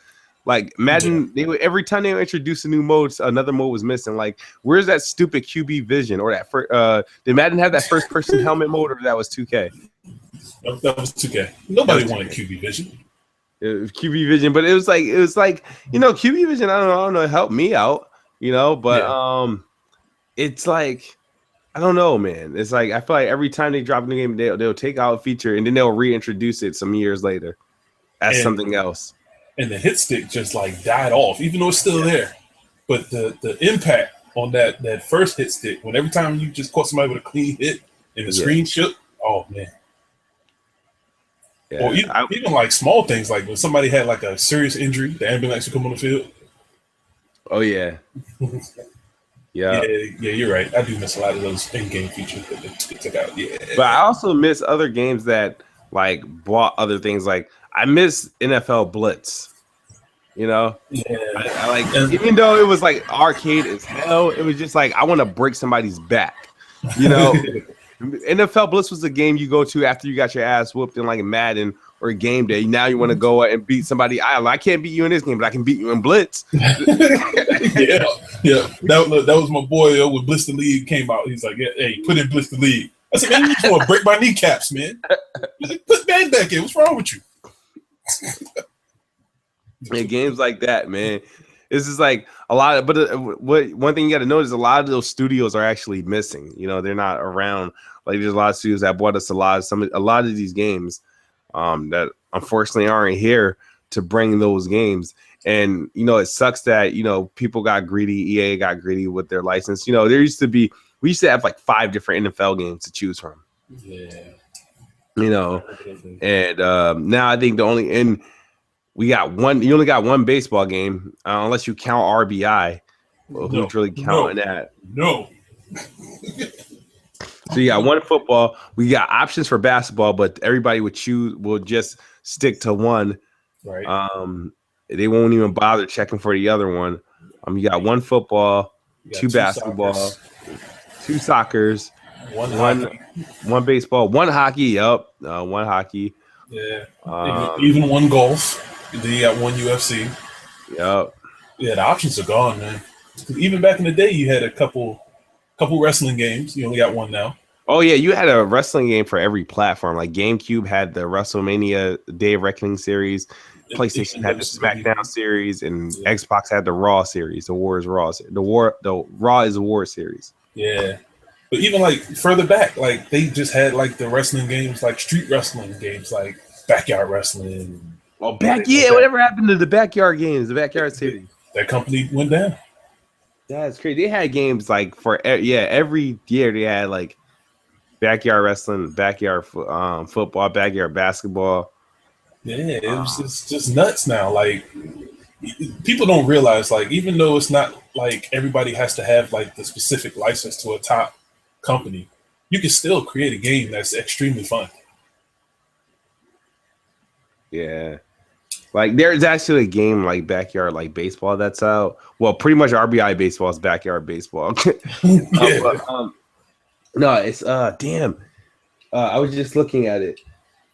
Like Madden, they would, every time they would introduce a new mode, another mode was missing. Like, where's that stupid QB vision or that did Madden have that first person helmet mode, or that was 2K? That was 2K. Nobody wanted QB vision. It was QB vision, but it was like QB vision. I don't know, help me out, but it's like, I don't know, man. It's like I feel like every time they drop a new game, they'll take out a feature and then they'll reintroduce it some years later as something else. And the hit stick just like died off, even though it's still there. But the impact on that first hit stick, when every time you just caught somebody with a clean hit and the screen shook, oh man. Yeah, or even like small things, like when somebody had like a serious injury, the ambulance would come on the field. Oh yeah. Yeah, you're right. I do miss a lot of those in-game features that they took out. Yeah, but I also miss other games that like brought other things. Like I miss NFL Blitz. I like, even though it was like arcade as hell, it was just like I want to break somebody's back. NFL Blitz was the game you go to after you got your ass whooped in like Madden or Game Day. Now you want to go and beat somebody. I can't beat you in this game, but I can beat you in Blitz. Yeah. That was my boy when Blitz the League came out. He's like, hey, put in Blitz the League. I said, man, you just want to break my kneecaps, man. He's like, put man back in. What's wrong with you? And games like that, man. It's just like a lot of, but one thing you got to notice, a lot of those studios are actually missing. They're not around. Like there's a lot of studios that bought us a lot of these games that unfortunately aren't here to bring those games. And it sucks that people got greedy. EA got greedy with their license. We used to have like 5 different NFL games to choose from. Yeah. And now I think we got one. You only got one baseball game, unless you count RBI. Well, who's really counting that? No. So you got one football. We got options for basketball, but everybody will just stick to one. Right. They won't even bother checking for the other one. You got one football, 2 basketball, soccers. 2 soccers, one baseball, 1 hockey. Yep, 1 hockey. Yeah. Even 1 golf. Then you got 1 UFC. Yep. Yeah, the options are gone, man. Even back in the day, you had a couple wrestling games. You only got 1 now. Oh yeah, you had a wrestling game for every platform. Like GameCube had the WrestleMania Day of Reckoning series, PlayStation had the SmackDown series, and Xbox had the Raw series. The Raw is a War series. Yeah, but even like further back, like they just had like the wrestling games, like street wrestling games, like backyard wrestling. Oh, whatever happened to the backyard games, the backyard series? That company went down. That's crazy. They had games like every year they had like backyard wrestling, backyard football, backyard basketball. Yeah, it's just nuts now. Like people don't realize, like even though it's not like everybody has to have like the specific license to a top company, you can still create a game that's extremely fun. Yeah. Like there's actually a game like backyard like baseball that's out. Well, pretty much RBI baseball is backyard baseball. No, it's damn. I was just looking at it.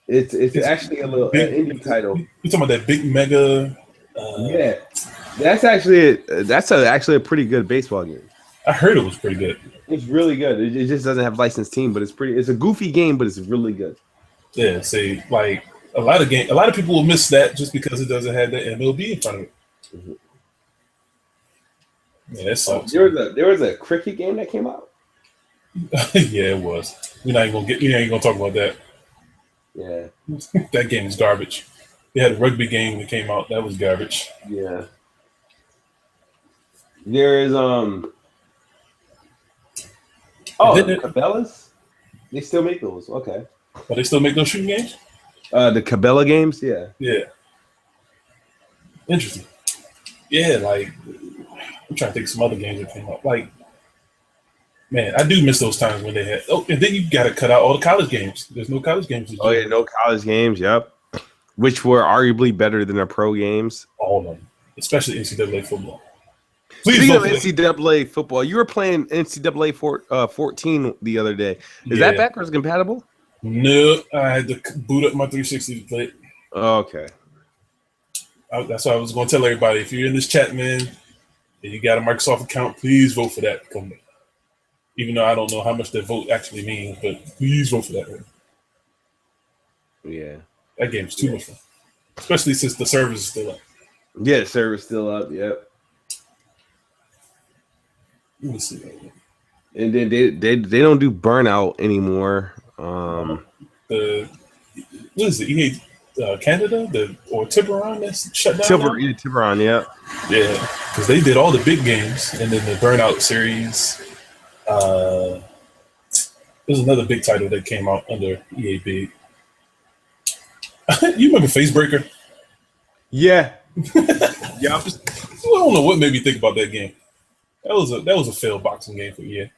It's actually a little indie title. You talking about that big mega? Yeah, that's actually a pretty good baseball game. I heard it was pretty good. It's really good. It just doesn't have licensed team, but it's a goofy game, but it's really good. Yeah, see, like a lot of people will miss that just because it doesn't have the MLB in front of it. Mm-hmm. Yeah, that sucks. There was a cricket game that came out. Yeah, it was. We ain't gonna talk about that. Yeah, that game is garbage. They had a rugby game that came out. That was garbage. Yeah, There is And then Cabela's. They still make those. Okay. but they still make those shooting games. The Cabela games, yeah. Yeah. Interesting. Yeah, like I'm trying to think of some other games that came up. Like, man, I do miss those times when they had. Oh, and then you got to cut out all the college games. There's no college games. Oh yeah, no college games. Yep. Which were arguably better than the pro games. All of them, especially NCAA football. Please Speaking of vote for that. NCAA football, you were playing NCAA 14 the other day. Is that backwards compatible? No, I had to boot up my 360 to play it. Okay. That's why I was going to tell everybody, if you're in this chat, man, and you got a Microsoft account, please vote for that. Even though I don't know how much that vote actually means, but please vote for that. Man. Yeah. That game's too much fun, especially since the servers is still up. Yeah, the server's still up. Yep. Let me see. And then they don't do burnout anymore. What is it? EA Canada, or Tiburon that's shut down. Tiburon, yeah. Yeah, because they did all the big games, and then the Burnout series. There's another big title that came out under EA Big. You remember Facebreaker? Yeah. Yeah. I don't know what made me think about that game. That was a failed boxing game for EA.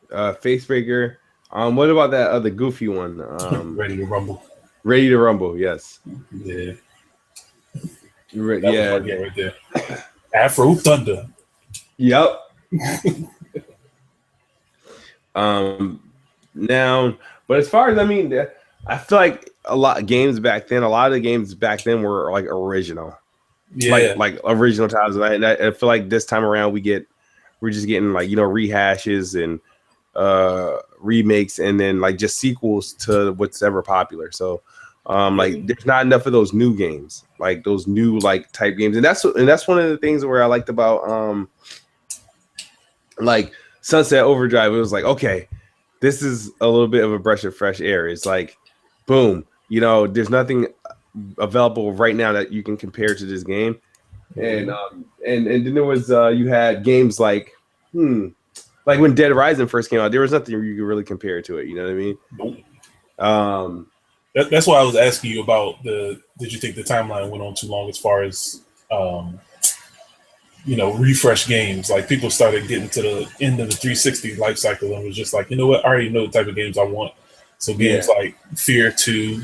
Facebreaker. What about that other goofy one? Ready to Rumble. Ready to Rumble, yes. Yeah. Yeah. Was my game right there. Afro Thunder. Yep. Now, but as far as I feel like a lot of the games back then were like original. Yeah. Like original times. And I feel like this time around we're just getting like, rehashes and remakes and then like just sequels to what's ever popular. So like there's not enough of those new games, like those new like type games. And that's one of the things where I liked about like Sunset Overdrive. It was like, okay, this is a little bit of a breath of fresh air. It's like, boom, there's nothing available right now that you can compare to this game. And then there was you had games like when Dead Rising first came out, there was nothing you could really compare to it. You know what I mean? Nope. That's why I was asking you about did you think the timeline went on too long as far as refresh games? Like people started getting to the end of the 360 life cycle and was just like, you know what, I already know the type of games I want. So games like Fear 2,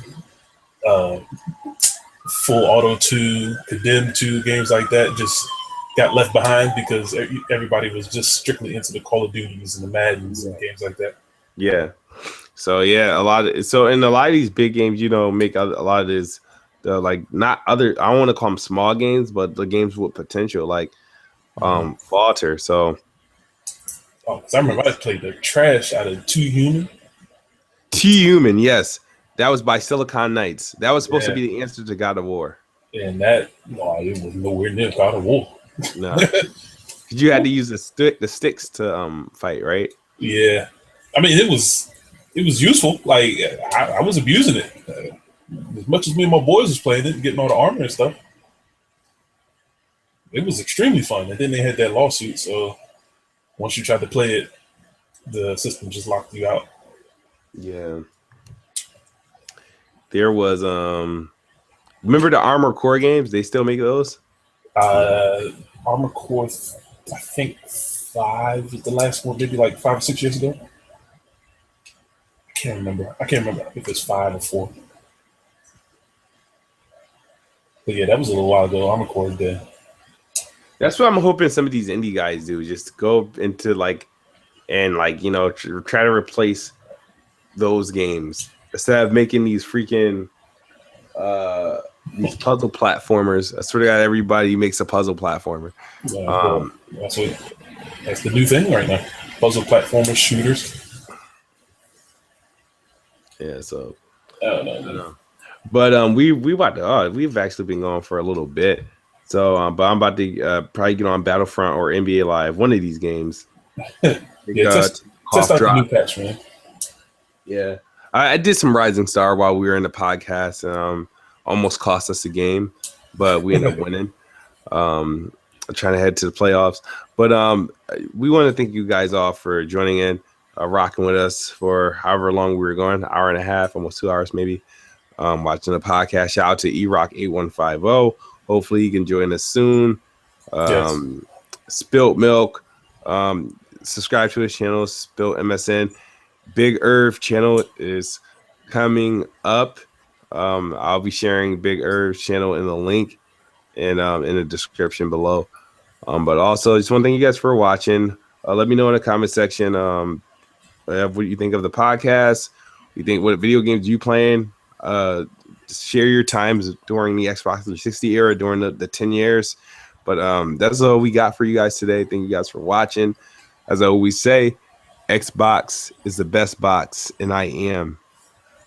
Full Auto 2, Condemned 2, games like that just got left behind because everybody was just strictly into the Call of Duties and the Maddens and games like that. Yeah. So yeah, a lot of these big games, make a lot of this not other. I don't want to call them small games, but the games with potential like falter. So, because I remember I played the trash out of T-Human. T-Human, yes, that was by Silicon Knights. That was supposed to be the answer to God of War. And it was nowhere near God of War. No, because you had to use the sticks to fight, right? Yeah, I mean it was useful. Like I was abusing it as much as me and my boys was playing it, and getting all the armor and stuff. It was extremely fun. And then they had that lawsuit, so once you tried to play it, the system just locked you out. Yeah. There was remember the Armored Core games? They still make those? Armored Core, I think 5 is the last one, maybe like 5 or 6 years ago. I can't remember if it's 5 or 4. But yeah, that was a little while ago. Armored Core is dead. That's what I'm hoping some of these indie guys do. Just go into try to replace those games instead of making these freaking these puzzle platformers. I swear to God, everybody makes a puzzle platformer. Yeah, that's the new thing right now. Puzzle platformers, shooters. Yeah, so I don't know. But we've actually been going for a little bit. So but I'm about to probably get on Battlefront or NBA Live, one of these games. Test out the new patch, man. Yeah. I did some Rising Star while we were in the podcast, and almost cost us a game, but we ended up winning. trying to head to the playoffs. But we want to thank you guys all for joining in, rocking with us for however long we were going, hour and a half, almost 2 hours maybe, watching the podcast. Shout out to erock8150. Hopefully you can join us soon. Yes. Spilt Milk, subscribe to his channel, Spilt MSN. Big Irv channel is coming up. I'll be sharing Big Irv's channel in the link and in the description below. But also, just want to thank you guys for watching. Let me know in the comment section what you think of the podcast. You think what video games you playing? Share your times during the Xbox 360 era during the 10 years. But that's all we got for you guys today. Thank you guys for watching. As I always say, Xbox is the best box, and I am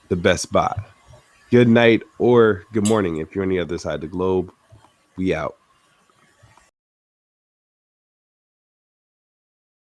the best bot. Good night or good morning if you're on the other side of the globe. We out.